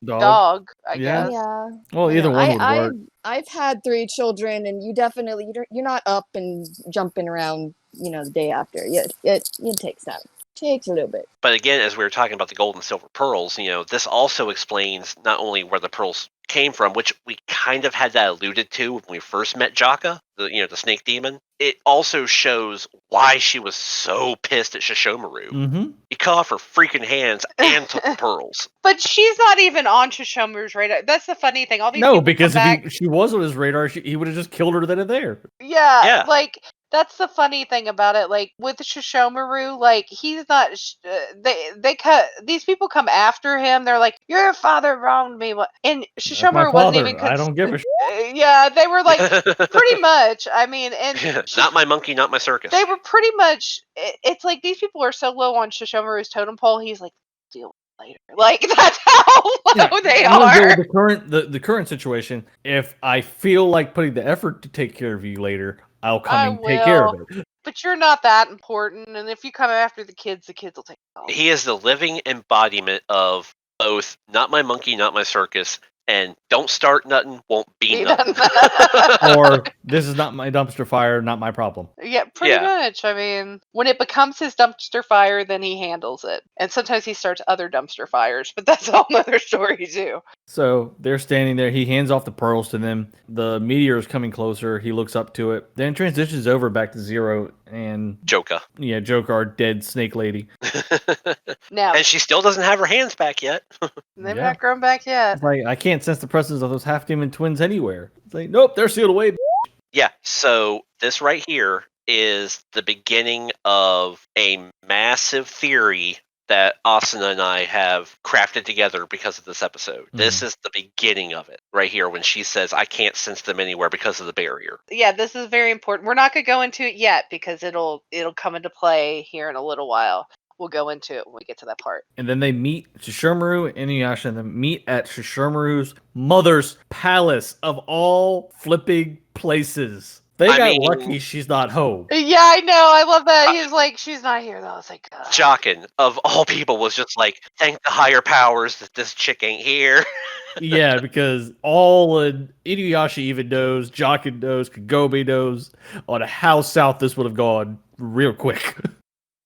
dog. I Yeah. guess. Yeah. Well, You either know, one would work. I've had 3 children, and you're not up and jumping around. The day after. It takes time. Takes a little bit. But again, as we were talking about the gold and silver pearls, this also explains not only where the pearls came from, which we kind of had that alluded to when we first met Jaka, the snake demon. It also shows why she was so pissed at Shishomaru. Mm-hmm. He cut off her freaking hands and took the pearls. But she's not even on Shishomaru's radar. That's the funny thing. All these No, people because come back. if she was on his radar, he would have just killed her then and there. Yeah, Yeah. like that's the funny thing about it. Like with Shishomaru, like he's not. They cut these people come after him. They're like, "Your father wronged me," and That's my Shishomaru wasn't father. even. I don't give a Yeah, they were like pretty much. I mean, and Not my monkey, not my circus. they were pretty much. It's like these people are so low on Shishomaru's totem pole. He's like, deal with it later. Like that's how low they I'm gonna go are. with the current situation. If I feel like putting the effort to take care of you later, I'll come I and take care of will. it. But you're not that important, and if you come after the kids will take it all. He is the living embodiment of both not my monkey, not my circus, and don't start nothing, won't be He nothing. doesn't. Or this is not my dumpster fire, not my problem. Yeah, pretty Yeah. much. I mean, when it becomes his dumpster fire, then he handles it. And sometimes he starts other dumpster fires, but that's a whole other story too. So they're standing there. He hands off the pearls to them. The meteor is coming closer. He looks up to it. Then transitions over back to Zero and Joka. Joker, our dead snake lady. Now, And she still doesn't have her hands back yet. they've Yeah. not grown back yet. It's like, I can't sense the presence of those half demon twins anywhere. It's like, nope, they're sealed away. Yeah, so this right here is the beginning of a massive theory that Asuna and I have crafted together because of this episode. This is the beginning of it right here when she says, I can't sense them anywhere because of the barrier. Yeah, this is very important. We're not going to go into it yet because it'll come into play here in a little while. We'll go into it when we get to that part. And then they meet Shishomaru and Inuyasha and then meet at Shishomaru's mother's palace of all flipping places. They I got mean- lucky she's not home. Yeah, I know. I love that. He's like, she's not here though. I was like, God. Jockin, of all people, was just like, thank the higher powers that this chick ain't here. Yeah, because all Inuyasha even knows, Jockin knows, Kagome knows on how south this would have gone real quick.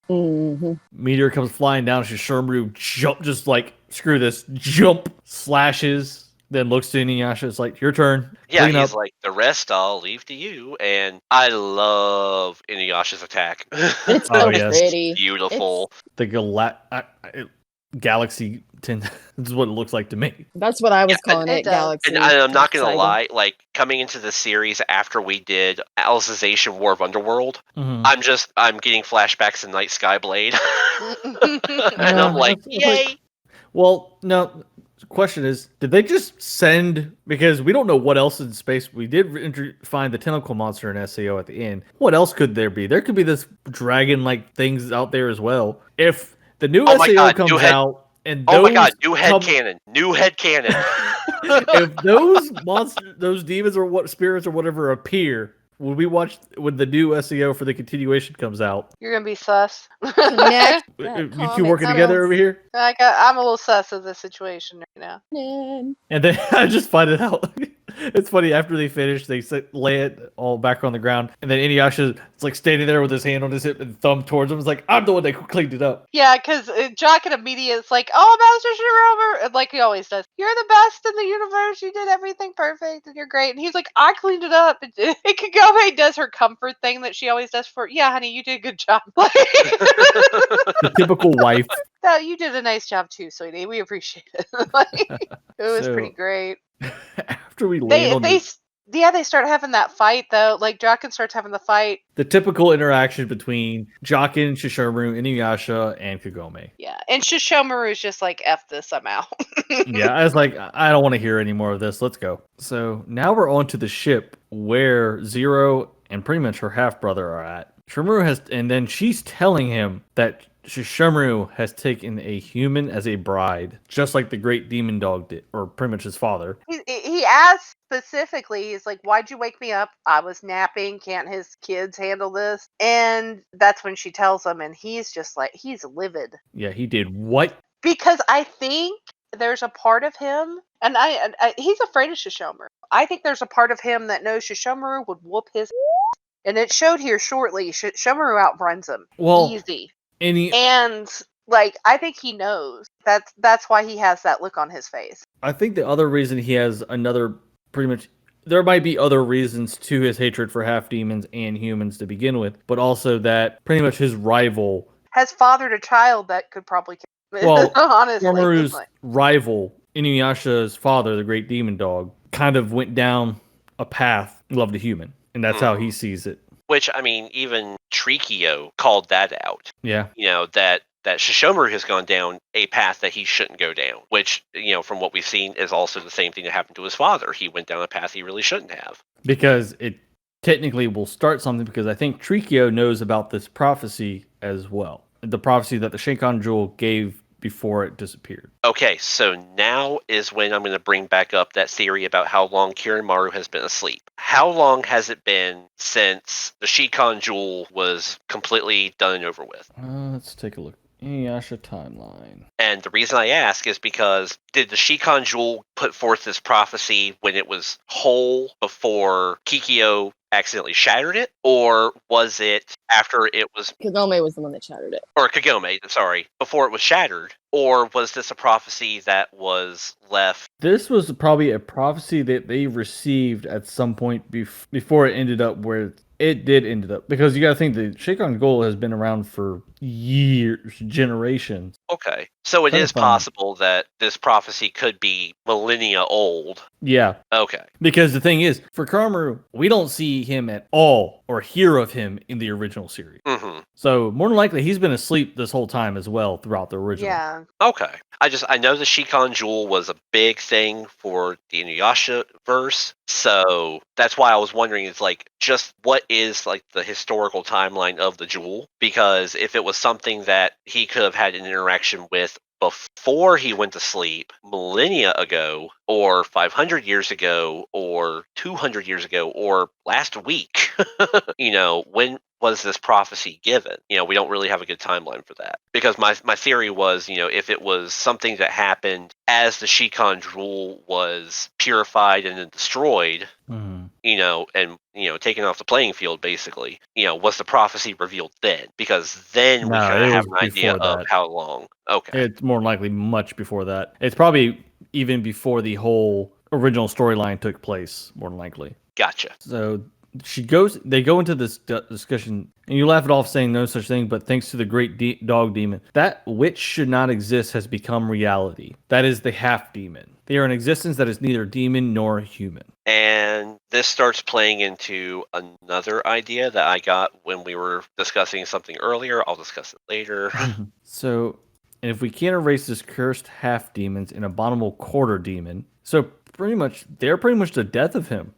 Mm-hmm. Meteor comes flying down. Shishamaru just like, screw this, jump, slashes, then looks to Inuyasha. It's like, your turn. Yeah, Clean he's up. like, the rest I'll leave to you. And I love Inuyasha's attack. It's Oh, so yes. pretty. Beautiful. The Galaxy 10. This is what it looks like to me. That's what I was Yeah, calling it it, does. Galaxy. And I'm not going to Exciting. lie, like, coming into the series after we did Alicization War of Underworld, Mhm. I'm getting flashbacks to Night Sky Blade. and Yeah, I'm like, it's like- yay! Well, no. The question is, did they just send? Because we don't know what else in space. We did find the tentacle monster in SAO at the end. What else could there be? There could be this dragon-like things out there as well. If the new Oh my SAO God, comes new head- out and Oh my god, those new head come- cannon. New head cannon. if those monsters, those demons or what spirits or whatever appear, when we watch when the new SEO for the continuation comes out, You're gonna be sus. Connect. you That two comic working together over here, I'm a little sus of the situation right now. Man. and then I just find it out. It's funny after they finish, they lay it all back on the ground, and then Inuyasha is like standing there with his hand on his hip and thumb towards him. It's like, I'm the one that cleaned it up. Yeah, because Jock and immediate is like, oh, Master Shirover, like he always does. You're the best in the universe. You did everything perfect, and you're great. And he's like, I cleaned it up. And Kagome does her comfort thing that she always does for, yeah, honey, you did a good job. Like, The typical wife. no, you did a nice job too, sweetie. We appreciate it. Like, it was So, pretty great. After we land on They start having that fight though. Like Jockin starts having the fight. the typical interaction between Jockin, Shishomaru, Inuyasha, and Kagome. Yeah, and Shishomaru's just like, F this, I'm out. Yeah, I was like, I don't want to hear any more of this. Let's go. So now we're on to the ship where Zero and pretty much her half brother are at. Shishomaru has, and then she's telling him that Shishomaru has taken a human as a bride, just like the great demon dog did, or pretty much his father. He asked specifically, he's like, why'd you wake me up? I was napping. Can't his kids handle this? And that's when she tells him, and he's just like, he's livid. Yeah, he did what? Because I think there's a part of him, and he's afraid of Shishomaru. I think there's a part of him that knows Shishomaru would whoop his ass. And it showed here shortly, Shishomaru outruns him. Well, easy. and like, I think he knows. That's why he has that look on his face. I think the other reason he has another pretty much there might be other reasons to his hatred for half demons and humans to begin with, but also that pretty much his rival Has fathered a child that could probably kill him. Well, honestly. Shishomaru's Like, rival, Inuyasha's father, the great demon dog, kind of went down a path, loved a human, and that's how he sees it. Which, I mean, even Trikio called that out. Yeah. You know, that Shishomaru has gone down a path that he shouldn't go down. Which, you know, from what we've seen, is also the same thing that happened to his father. He went down a path he really shouldn't have. Because it technically will start something, because I think Trikio knows about this prophecy as well. The prophecy that the Shinkan Jewel gave before it disappeared. Okay, so now is when I'm going to bring back up that theory about how long Kirinmaru has been asleep. How long has it been since the Shikan Jewel was completely done and over with? Let's take a look. Inuyasha timeline. And the reason I ask is because did the Shikan Jewel put forth this prophecy when it was whole before Kikyo accidentally shattered it? Or was it after it was... Kagome was the one that shattered it. Or Kagome, sorry, before it was shattered? Or was this a prophecy that was left? This was probably a prophecy that they received at some point before it ended up where it did end up. Because you got to think the Shinkan Goal has been around for years, generations. Okay. So it Kinda is fun. possible that this prophecy could be millennia old. Yeah. Okay. Because the thing is, for Karamaru, we don't see him at all or hear of him in the original series. Mm-hmm. So more than likely, he's been asleep this whole time as well throughout the original. yeah. Okay. I know the Shikan Jewel was a big thing for the Inuyasha verse, so that's why I was wondering, it's like, just what is like the historical timeline of the jewel? Because if it was something that he could have had an interaction with before he went to sleep, millennia ago, or 500 years ago, or 200 years ago, or last week? When was this prophecy given? We don't really have a good timeline for that. Because my theory was, if it was something that happened as the Shikon jewel was purified and then destroyed, and taken off the playing field, basically, was the prophecy revealed then? Because then we No, kind it of have was an idea before of that. how long. Okay. It's more likely much before that. It's probably even before the whole original storyline took place, more than likely. Gotcha. So they go into this discussion, and you laugh it off saying no such thing, but thanks to the great dog demon, that which should not exist has become reality. That is the half demon. They are an existence that is neither demon nor human. And this starts playing into another idea that I got when we were discussing something earlier. I'll discuss it later. So, and if we can't erase this cursed half demon's an abominable quarter demon, so they're pretty much the death of him,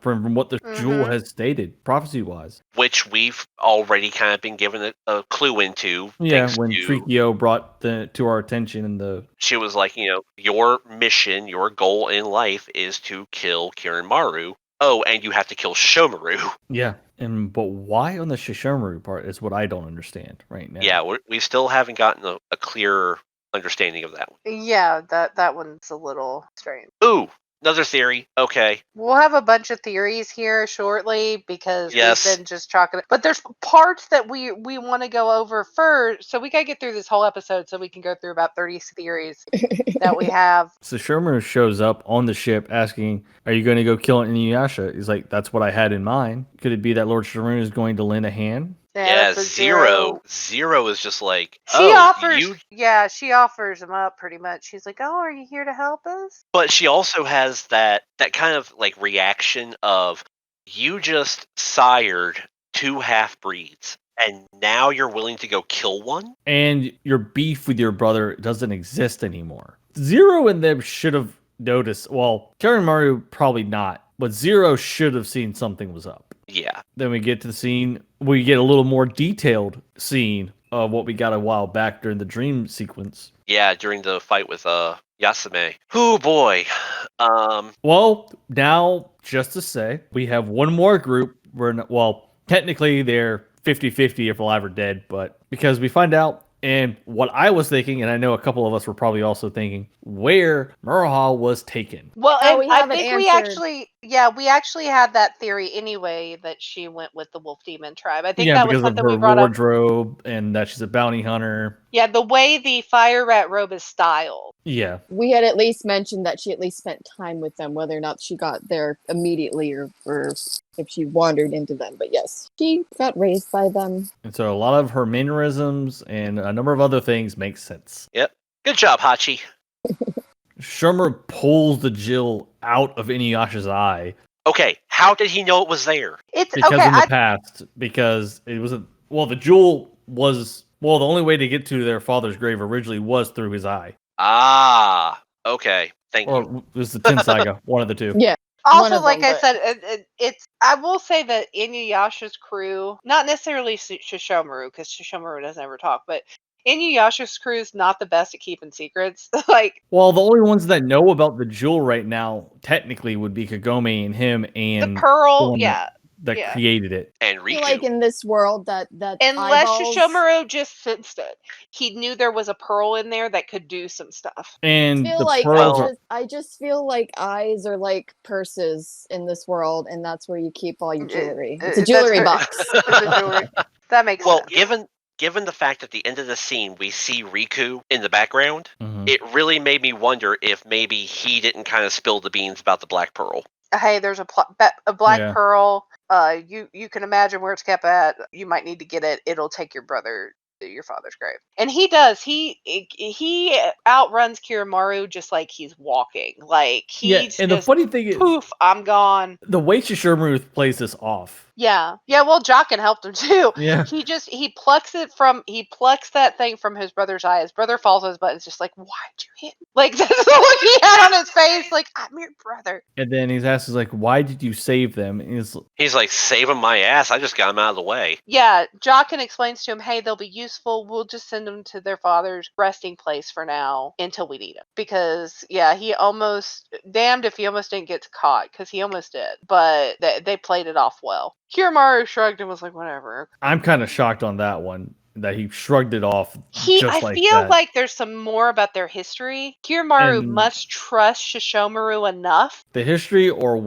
from what the jewel has stated, prophecy-wise. Which we've already kind of been given a clue into. Yeah, when Trikio brought to our attention she was like, your mission, your goal in life is to kill Kirinmaru. Oh, and you have to kill Shishomaru. Yeah, but why on the Shishomaru part is what I don't understand right now. Yeah, we still haven't gotten a clear understanding of that one. Yeah, that one's a little strange. Ooh, another theory. Okay. We'll have a bunch of theories here shortly because Yes. we've been just chalking it. But there's parts that we want to go over first. So we got to get through this whole episode so we can go through about 30 theories that we have. So Shishomaru shows up on the ship asking, "Are you going to go kill Inuyasha?" He's like, "That's what I had in mind." Could it be that Lord Shishomaru is going to lend a hand? Yeah, that's a Zero is just like, she offers him up pretty much. She's like, "Oh, are you here to help us?" But she also has that kind of like reaction of, you just sired 2 half-breeds and now you're willing to go kill one? And your beef with your brother doesn't exist anymore. Zero and them should have noticed. Well, Kirinmaru probably not, but Zero should have seen something was up. Yeah. Then we get to the scene. We get a little more detailed scene of what we got a while back during the dream sequence. Yeah, during the fight with Yashahime. Oh boy. Well, now, just to say, we have one more group. Technically they're 50-50 if alive or dead, but because we find out, and what I was thinking, and I know a couple of us were probably also thinking, where Murahal was taken. Well, Oh, and we I haven't think answered. we actually had that theory anyway that she went with the Wolf Demon tribe. I think Yeah, that was because of something her we brought up. wardrobe and that she's a bounty hunter. Yeah, the way the fire rat robe is styled. Yeah. We had at least mentioned that she at least spent time with them, whether or not she got there immediately or if she wandered into them. But yes, she got raised by them. And so a lot of her mannerisms and a number of other things make sense. Yep. Good job, Hachi. Shermer pulls the Jill out of Inuyasha's eye. Okay, how did he know it was there? Because in the past, because it was the jewel was, the only way to get to their father's grave originally was through his eye. Ah, okay. Thank you. Or it was the Tin Saga, one of the two. Yeah. Also, like I said, I will say that Inuyasha's crew, not necessarily Shishomaru, because Shishomaru doesn't ever talk, but Inuyasha's crew is not the best at keeping secrets. Well, the only ones that know about the jewel right now, technically, would be Kagome and him and the Pearl, that created it. And I Riku. feel like in this world that unless eyeballs... Shishomaru just sensed it, he knew there was a pearl in there that could do some stuff. And I just feel like eyes are like purses in this world, and that's where you keep all your jewelry. It's a jewelry box. That makes sense. Well, given the fact at the end of the scene we see Riku in the background, it really made me wonder if maybe he didn't kind of spill the beans about the Black Pearl. Hey, there's a black pearl. You can imagine where it's kept at. You might need to get it. It'll take your brother to your father's grave. And he does. He outruns Kirinmaru just like he's walking. Like he's and the funny thing is, poof, I'm gone. The way Shishomaru plays this off. Yeah. Well, Jockin helped him too. Yeah. He plucks that thing from his brother's eye. His brother falls on his butt. It's just like, why'd you hit me? Like that's the look he had on his face. Like, I'm your brother. And then he's asked, like, why did you save them? And he's like, saving my ass. I just got him out of the way. Yeah. Jockin explains to him, hey, they'll be useful. We'll just send them to their father's resting place for now until we need him. Because, yeah, he almost, damned if he almost didn't get caught, because he almost did. But they played it off well. Kiramaru shrugged and was like, whatever. I'm kind of shocked on that one, that he shrugged it off just I like feel that. like there's some more about their history. Kiramaru And- must trust Shishomaru enough. The history, or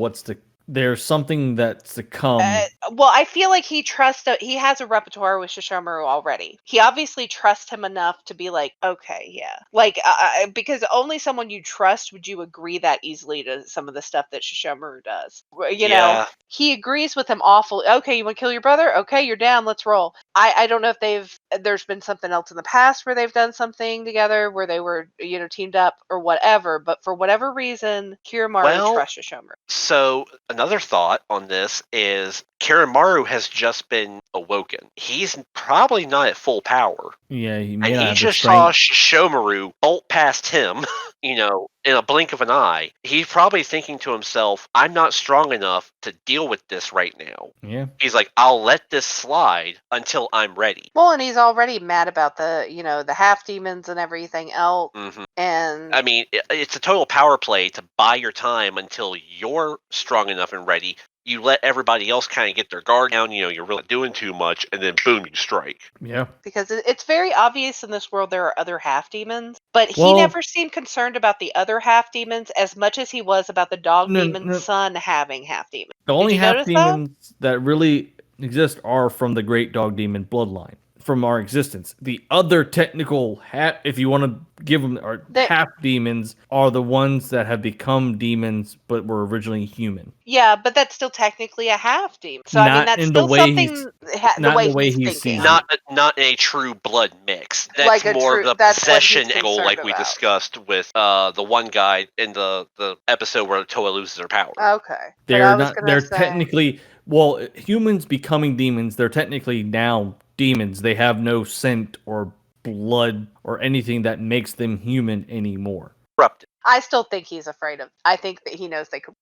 there's something that's to come. Well, I feel like he has a repertoire with Shishomaru already. He obviously trusts him enough to be like, okay, yeah. Like, because only someone you trust would you agree that easily to some of the stuff that Shishomaru does. You know, he agrees with him awful. Okay, you want to kill your brother? Okay, you're down. Let's roll. I don't know if there's been something else in the past where they've done something together where they were, teamed up or whatever. But for whatever reason, Kiramaru trusts Shishomaru. So another thought on this is Kiramaru has just been awoken. He's probably not at full power. Yeah, he may And not he have the just saw strength. Shishomaru bolt past him, in a blink of an eye. He's probably thinking to himself, I'm not strong enough to deal with this right now. Yeah. He's like, I'll let this slide until I'm ready. Well, and he's already mad about the half demons and everything else. Mm-hmm. And I mean, it's a total power play to buy your time until you're strong enough and ready. You let everybody else kind of get their guard down, you're really doing too much, and then boom, you strike. Yeah. Because it's very obvious in this world there are other half demons, but he never seemed concerned about the other half demons as much as he was about the dog demon's son having half demons. The only half demons that really exist are from the great dog demon bloodline, from our existence. The other technical half, if you want to give them, half demons are the ones that have become demons but were originally human. Yeah, but that's still technically a half demon. So Not I mean, that's in still the way something. The way he's thinking, not a true blood mix. That's like more the possession angle, like we discussed with the one guy in the episode where Toa loses her power. Okay, they're technically humans becoming demons. They're technically now demons. They have no scent or blood or anything that makes them human anymore. Corrupted. I still think he's afraid of. I think that he knows they could.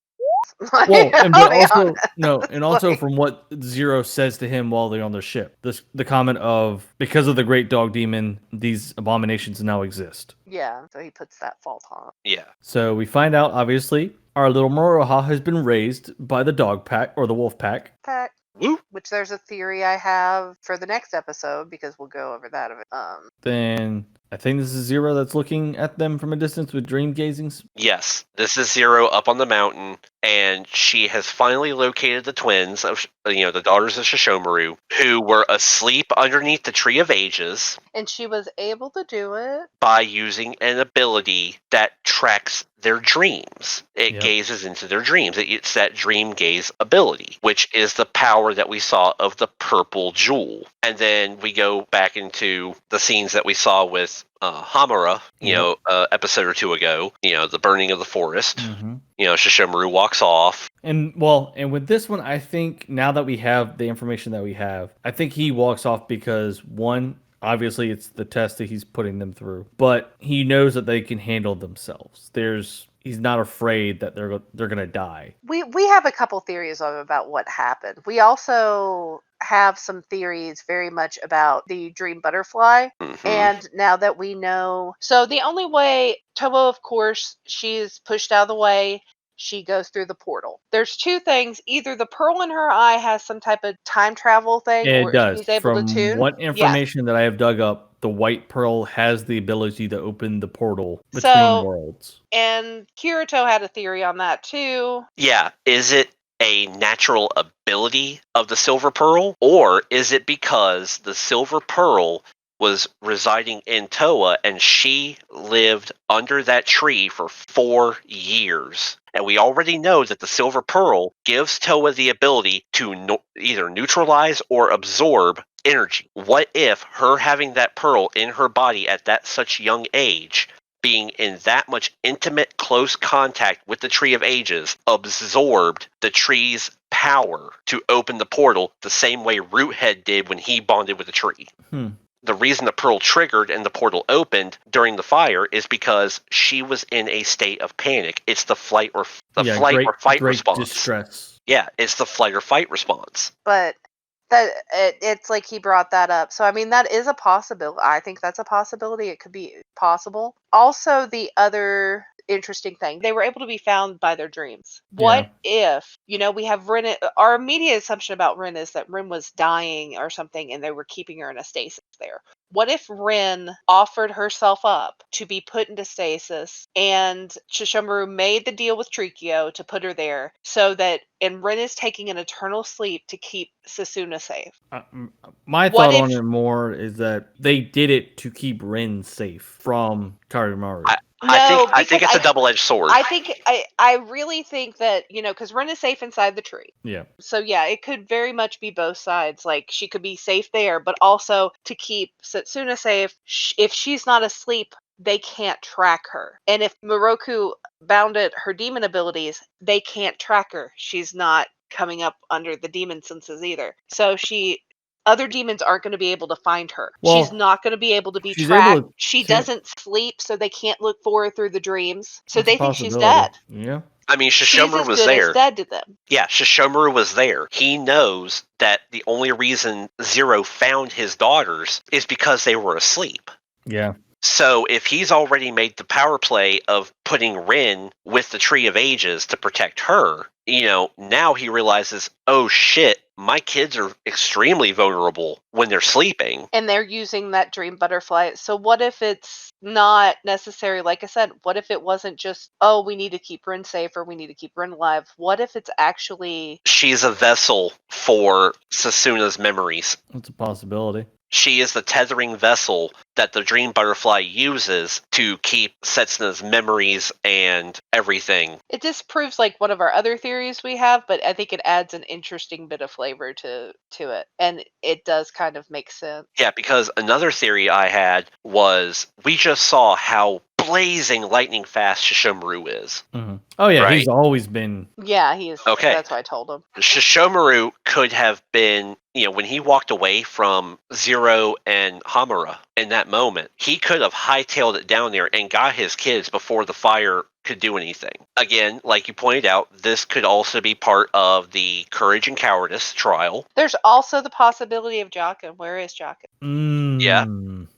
And also from what Zero says to him while they're on the ship, the comment of, because of the great dog demon, these abominations now exist. Yeah, so he puts that fault on. Yeah. So we find out, obviously, our little Moroha has been raised by the dog pack or the wolf pack. Which there's a theory I have for the next episode because we'll go over that. Then I think this is Zero that's looking at them from a distance with dream gazings. Yes, this is Zero up on the mountain, and she has finally located the twins, the daughters of Shishomaru, who were asleep underneath the Tree of Ages. And she was able to do it by using an ability that tracks their dreams. It gazes into their dreams. It's that dream gaze ability, which is the power that we saw of the purple jewel. And then we go back into the scenes that we saw with Hamura, episode or two ago, the burning of the forest. Mm-hmm. Shishomaru walks off. And with this one, I think now that we have the information that we have, I think he walks off because, one, obviously it's the test that he's putting them through, but he knows that they can handle themselves. He's not afraid that they're going to die. We have a couple theories about what happened. We also have some theories very much about the dream butterfly. Mm-hmm. And now that we know, so the only way Toa, of course, she's pushed out of the way. She goes through the portal. There's two things. Either the pearl in her eye has some type of time travel thing, It does. She's able to tune. From what information that I have dug up, the white pearl has the ability to open the portal between worlds. And Kirito had a theory on that too. Yeah. Is it a natural ability of the silver pearl, or is it because the silver pearl was residing in Toa and she lived under that tree for 4 years? And we already know that the silver pearl gives Toa the ability to either neutralize or absorb energy. What if her having that pearl in her body at that such young age, being in that much intimate, close contact with the Tree of Ages, absorbed the tree's power to open the portal the same way Roothead did when he bonded with the tree? The reason the pearl triggered and the portal opened during the fire is because she was in a state of panic. It's the flight or fight response. Distress. Yeah, it's the flight or fight response. But It's like he brought that up. So I mean, that is a possibility. I think that's a possibility. It could be possible. Also, the other interesting thing, they were able to be found by their dreams. Yeah. What if, we have Rin? Our immediate assumption about Rin is that Rin was dying or something, and they were keeping her in a stasis there. What if Rin offered herself up to be put into stasis, and Shishomaru made the deal with Trikio to put her there, so that, and Rin is taking an eternal sleep to keep Sasuna safe? My What thought on if- it more is that they did it to keep Rin safe from Karimaru. I think because it's a double-edged sword. I really think that, because Rin is safe inside the tree. Yeah. So yeah, it could very much be both sides. Like, she could be safe there, but also to keep Satsuna safe. If she's not asleep, they can't track her. And if Moroku bounded her demon abilities, they can't track her. She's not coming up under the demon senses either. So other demons aren't going to be able to find her. Well, she's not going to be able to be she's tracked. able to- She can't- doesn't sleep, so they can't look for her through the dreams. So That's a they think she's possibility. dead. Yeah. I mean, She's Shishomaru as was good there. as dead to them. Yeah, Shishomaru was there. He knows that the only reason Zero found his daughters is because they were asleep. Yeah. So if he's already made the power play of putting Rin with the Tree of Ages to protect her, now he realizes, oh shit, my kids are extremely vulnerable when they're sleeping. And they're using that dream butterfly. So what if it's not necessary? Like I said, what if it wasn't just, oh, we need to keep Rin safe or we need to keep Rin alive? What if it's actually... She's a vessel for Sasuna's memories. That's a possibility. She is the tethering vessel that the dream butterfly uses to keep Setsuna's memories and everything. It disproves like one of our other theories we have, but I think it adds an interesting bit of flavor to it. And it does kind of make sense. Yeah, because another theory I had was we just saw how blazing lightning fast Shishomaru is. Mm-hmm. Oh yeah, Right. he's always been. Yeah, he is. Okay. That's why I told him. Shishomaru could have been, when he walked away from Zero and Hamura in that moment, he could have hightailed it down there and got his kids before the fire could do anything. Again, like you pointed out, this could also be part of the Courage and Cowardice trial. There's also the possibility of Jockin. Where is Jockin? Yeah.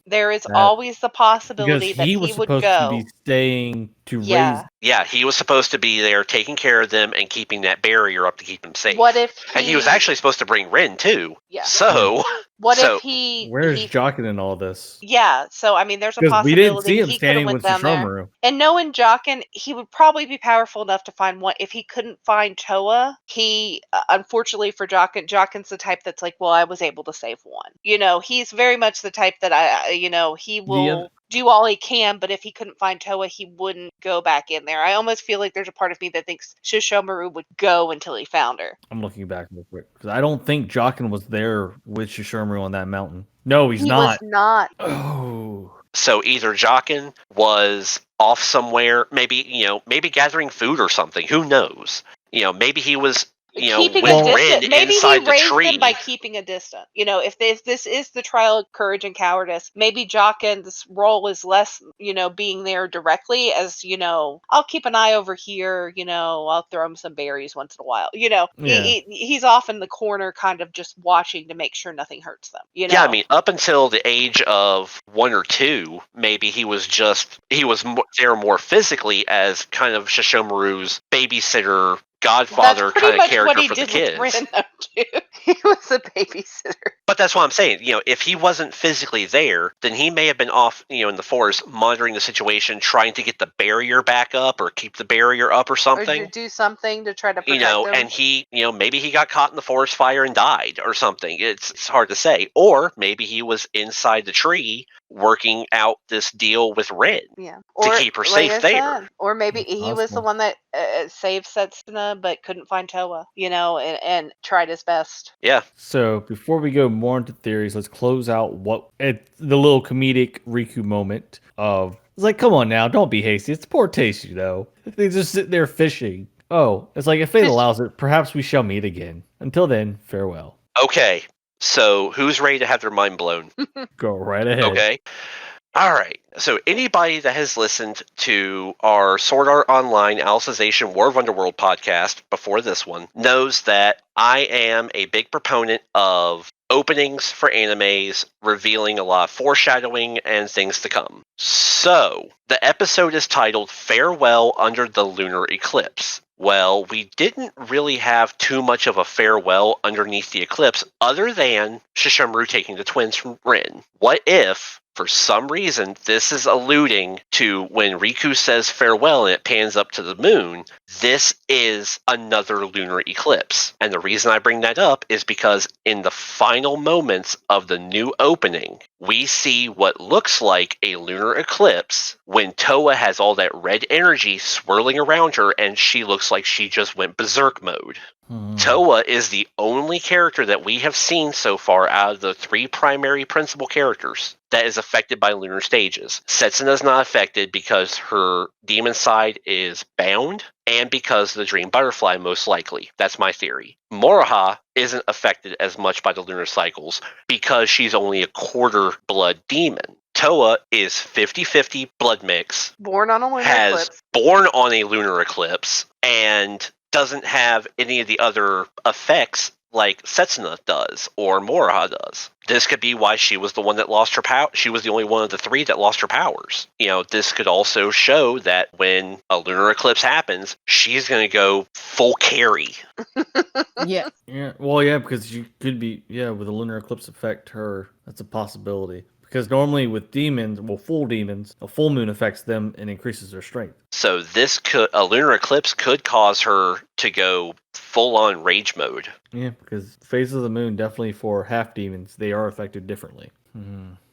There is That- always the possibility Because that he he was would supposed go. to be staying to Yeah. raise. Yeah, he was supposed to be there taking care of them and keeping that barrier up to keep them safe. What if And he was actually supposed to bring Rin too. Yeah. So What so- if he... Where's he, Jockin in all this? Yeah, so I mean, there's a Because we possibility didn't see him he could have standing went with down there. Shishomaru. And knowing Jockin, he would probably be powerful enough to find one. If he couldn't find Toa, he, unfortunately for Jockin's the type that's like, well, I was able to save one. He's very much the type that he will do all he can, but if he couldn't find Toa, he wouldn't go back in there. I almost feel like there's a part of me that thinks Shishomaru would go until he found her. I'm looking back real quick because I don't think Jockin was there with Shishomaru on that mountain. No, he's He not. was not. Oh. So either Jockin was off somewhere, maybe gathering food or something. Who knows? Maybe he was Keeping with a Rin distance. Maybe inside he the raised tree. them by keeping a distance. If this is the trial of courage and cowardice, maybe Jockin's role is less, being there directly as, I'll keep an eye over here, I'll throw him some berries once in a while. Yeah. He's off in the corner kind of just watching to make sure nothing hurts them. Yeah, I mean, up until the age of 1 or 2, maybe he was there more physically as kind of Shishomaru's babysitter, godfather kind of character for the kids. With Rin, though, too. He was a babysitter. But that's what I'm saying. If he wasn't physically there, then he may have been off, in the forest, monitoring the situation, trying to get the barrier back up or keep the barrier up or something. Or do something to try to protect them. And he, maybe he got caught in the forest fire and died or something. It's hard to say. Or maybe he was inside the tree working out this deal with Rin. Yeah. To keep her safe there. Or maybe he was the one that saved Setsuna but couldn't find Toa, and tried his best. Yeah. So before we go more into theories, let's close out the little comedic Riku moment of, it's like, come on now, don't be hasty. It's poor Teishi, though. They just sit there fishing. Oh, it's like, if fate allows it, perhaps we shall meet again. Until then, farewell. Okay. So who's ready to have their mind blown? Go right ahead. Okay. All right. So anybody that has listened to our Sword Art Online Alicization War of Underworld podcast before this one knows that I am a big proponent of openings for animes revealing a lot of foreshadowing and things to come. So the episode is titled Farewell Under the Lunar Eclipse. Well, we didn't really have too much of a farewell underneath the eclipse other than Shishomaru taking the twins from Rin. What if, for some reason, this is alluding to when Riku says farewell and it pans up to the moon, this is another lunar eclipse. And the reason I bring that up is because in the final moments of the new opening, we see what looks like a lunar eclipse when Toa has all that red energy swirling around her and she looks like she just went berserk mode. Toa is the only character that we have seen so far out of the 3 primary principal characters that is affected by lunar stages. Setsuna's not affected because her demon side is bound and because of the dream butterfly, most likely. That's my theory. Moroha isn't affected as much by the lunar cycles because she's only a quarter blood demon. Toa is 50-50 blood mix, Born on a lunar has eclipse. born on a lunar eclipse, and doesn't have any of the other effects like Setsuna does or Moroha does. This could be why she was the one that lost her power. She was the only one of the 3 that lost her powers. You know, this could also show that when a lunar eclipse happens, she's going to go full carry. Yeah. Yeah, well, yeah, because you could be, with a lunar eclipse affect her. That's a possibility. Because normally with demons, well, full demons, a full moon affects them and increases their strength. So a lunar eclipse could cause her to go full on rage mode. Yeah, because phases of the moon, definitely for half demons, they are affected differently.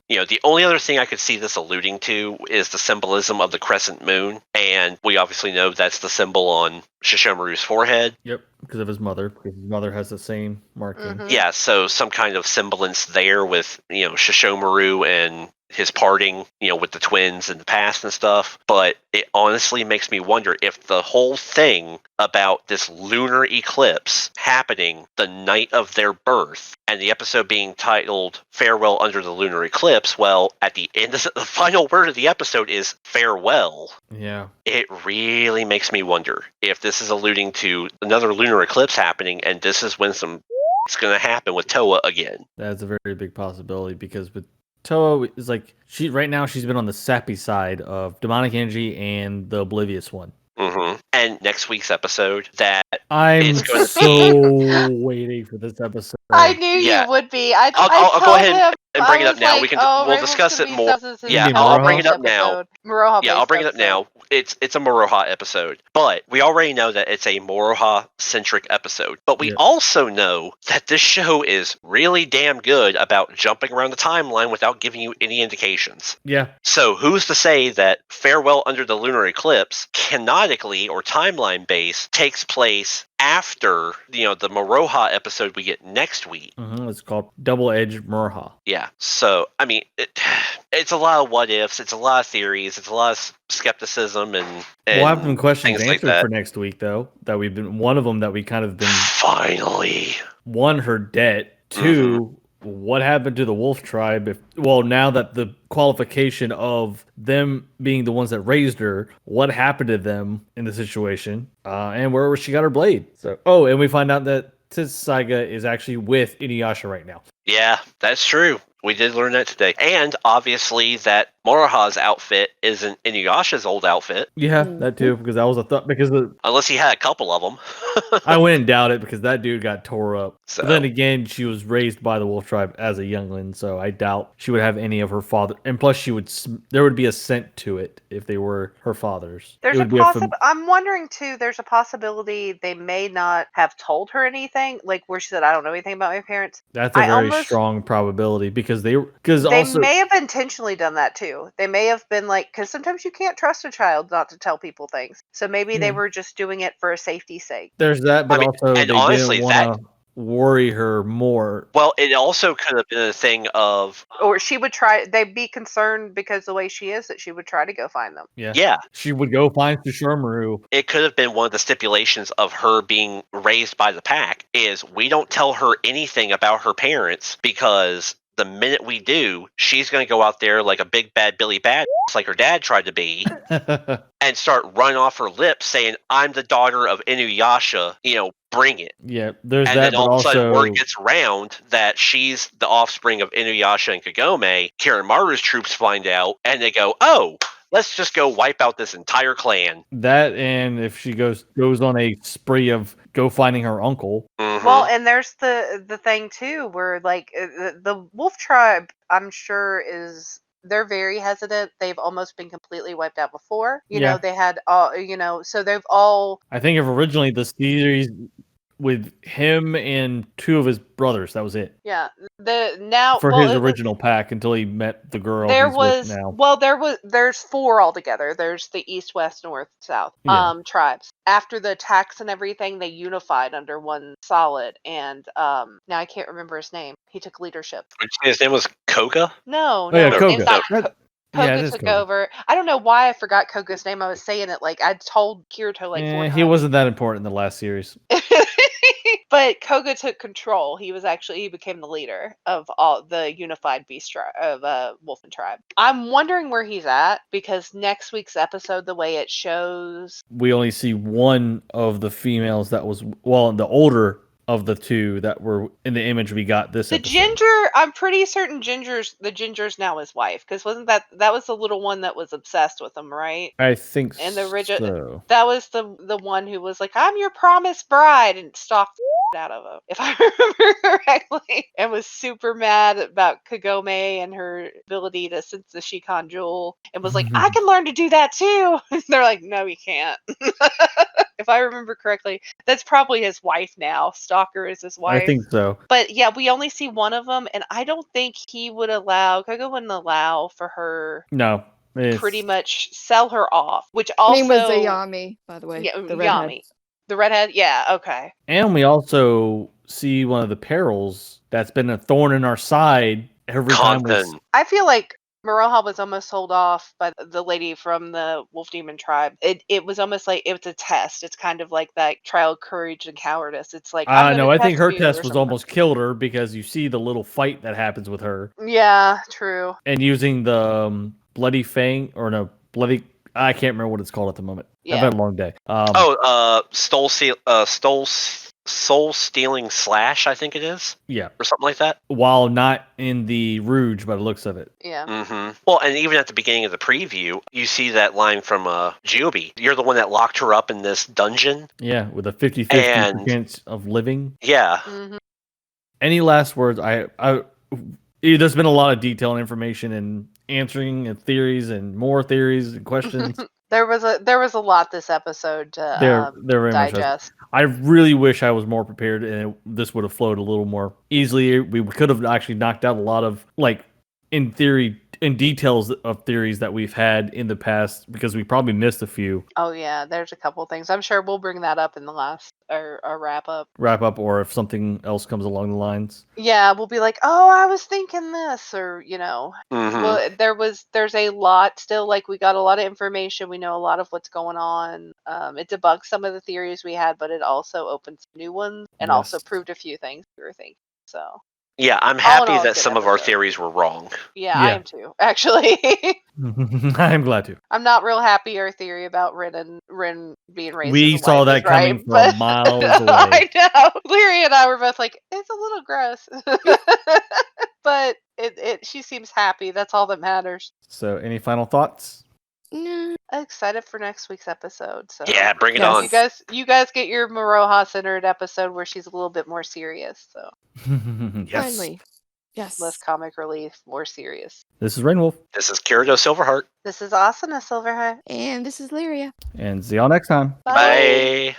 You know, the only other thing I could see this alluding to is the symbolism of the crescent moon, and we obviously know that's the symbol on Shishomaru's forehead. Yep, because of his mother, because his mother has the same marking. Mhm. Yeah, so some kind of semblance there with, you know, Shishomaru and his parting, you know, with the twins in the past and stuff. But it honestly makes me wonder if the whole thing about this lunar eclipse happening the night of their birth and the episode being titled Farewell Under the Lunar Eclipse, well, at the end of the final word of the episode is farewell. Yeah. It really makes me wonder if this is alluding to another lunar eclipse happening and this is when some it's going to happen with Toa again. That's a very big possibility because with Toa is like right now she's been on the sappy side of demonic energy and the oblivious one. Mm-hmm. And next week's episode, that I'm It's gonna so waiting for this episode. I knew Yeah. you would be. I'll go told ahead him, and bring I it up was now. like, We can oh, we'll Rainbow discuss it Symphony more. Cells is Yeah, his I'll bring it up now. episode. Moroha Yeah, I'll bring it up episode. now. It's a Moroha episode, but we already know that it's a Moroha centric episode. But we Yep. also know that this show is really damn good about jumping around the timeline without giving you any indications. Yeah. So who's to say that Farewell Under the Lunar Eclipse, canonically or timeline based, takes place after, you know, the Moroha episode we get next week? It's called Double Edged Murha. Yeah. So, I mean, it's a lot of what ifs. It's a lot of theories. It's a lot of skepticism and We'll have some questions things like answered that. for next week, though. That we've been one of them that we kind of been Finally. one, her debt. 2, what happened to the wolf tribe? Now that the qualification of them being the ones that raised her, what happened to them in the situation? And where she got her blade. So, and we find out that Saiga is actually with Inuyasha right now. Yeah, that's true. We did learn that today. And obviously that Moroha's outfit isn't Inuyasha's old outfit. Yeah, that too, because that was a thought. Because Unless he had a couple of them. I wouldn't doubt it because that dude got tore up. So- But then again, she was raised by the wolf tribe as a youngling, so I doubt she would have any of her father. And plus, there would be a scent to it if they were her fathers. There's It a would be possibility. I'm wondering too. There's a possibility they may not have told her anything, like where she said, "I don't know anything about my parents." That's a I very almost- strong probability because they They also may have intentionally done that too. They may have been like, because sometimes you can't trust a child not to tell people things. So maybe they Yeah. were just doing it for a safety sake. there's that, but I mean, also and they honestly, didn't want to worry her more. Well, it also could have been a thing of, Or she would try. They'd be concerned because the way she is that she would try to go find them. yeah, She would go find Shishomaru. it could have been one of the stipulations of her being raised by the pack is we don't tell her anything about her parents because the minute we do, she's going to go out there like a big bad Billy Bad, like her dad tried to be, and start running off her lips saying, "I'm the daughter of Inuyasha, bring it." Yeah, there's And that, then but all of a sudden, also word gets around that she's the offspring of Inuyasha and Kagome. Kiranmaru's troops find out, and they go, "Oh, let's just go wipe out this entire clan." that, and if she goes on a spree of go finding her uncle. Mhm. Well, and there's the thing too, where like the wolf tribe, I'm sure they're very hesitant. They've almost been completely wiped out before. Yeah. They had so they've all I think if originally the series with him and two of his brothers, that was it yeah the now for well his it was original pack until he met the girl there he's with was now. well there's four altogether. There's the east, west, north, south Yeah. tribes. After the attacks and everything, they unified under one solid, and now I can't remember his name. He took leadership. His name was Koga? No, Oh yeah, his name's Koga. not That- yeah, it Koga is took Koga. over. I don't know why I forgot Koga's name. I was saying it like I'd told Kirito like 4 He times. wasn't that important in the last series. But Koga took control. He became the leader of all the unified beast tribe of Wolfen tribe. I'm wondering where he's at because next week's episode, the way it shows, We only see one of the females that was the older of the two that were in the image we got this the episode. Ginger. I'm pretty certain the Ginger's now his wife because wasn't that was the little one that was obsessed with him, right? I think And the original so. that was the one who was like, "I'm your promised bride," and stalked the out of him, if I remember correctly, and was super mad about Kagome and her ability to sense the Shikon jewel, and was like, "I can learn to do that too." They're like, "No, you can't." If I remember correctly, that's probably his wife now. Stalker is his wife. I think so. But yeah, we only see one of them, and I don't think Koga wouldn't allow for her No. pretty much sell her off, which Her also name was Ayami, by the way. yeah, the redhead. Yami. The redhead? Yeah, okay. And we also see one of the perils that's been a thorn in our side every time we Compton. I feel like Maroha was almost sold off by the lady from the Wolf Demon tribe. It was almost like it's a test. It's kind of like that trial of courage and cowardice. It's like no, I think her you test or was something. almost killed her because you see the little fight that happens with her Yeah, true. and using the bloody fang or no bloody I can't remember what it's called at the moment. Yeah. I've had a long day. Soul stealing slash, I think it is, Yeah. or something like that. While not in the Rouge by the looks of it. Yeah. Mm-hmm. Well, and even at the beginning of the preview, you see that line from Jiobi. You're the one that locked her up in this dungeon. Yeah, with a 50-50 And- chance of living. Yeah. hmm Any last words? There's been a lot of detail and information and answering and theories and more theories and questions. There was a lot this episode to They're very much. digest. I really wish I was more prepared and this would have flowed a little more easily. We could have actually knocked out a lot of in theory in details of theories that we've had in the past because we probably missed a few. Oh yeah, there's a couple things. I'm sure we'll bring that up in the last or wrap up. Or if something else comes along the lines. Yeah, we'll be like, "Oh, I was thinking this," or Mm-hmm. well, there's a lot still. Like we got a lot of information. We know a lot of what's going on. It debunks some of the theories we had, but it also opened some new ones and also Yes. proved a few things we were thinking. So Yeah, I'm All in happy all, that good some of our episode. theories were wrong. yeah, I Yeah. am too. Actually, I'm glad to. I'm not real happy our theory about Rin being raised. We as a saw wife that is coming right, from but- miles away. I know. Leary and I were both like, it's a little gross, but she seems happy. That's all that matters. So, any final thoughts? Nah. Excited for next week's episode. So Yeah, bring it Yes. on. you guys get your Maroha centered episode where she's a little bit more serious. So Yes. Finally. Yes. less comic relief, more serious. This is Rainwolf, This is Kirito Silverheart. This is Asuna Silverheart. And this is Lyria. and see y'all next time. Bye.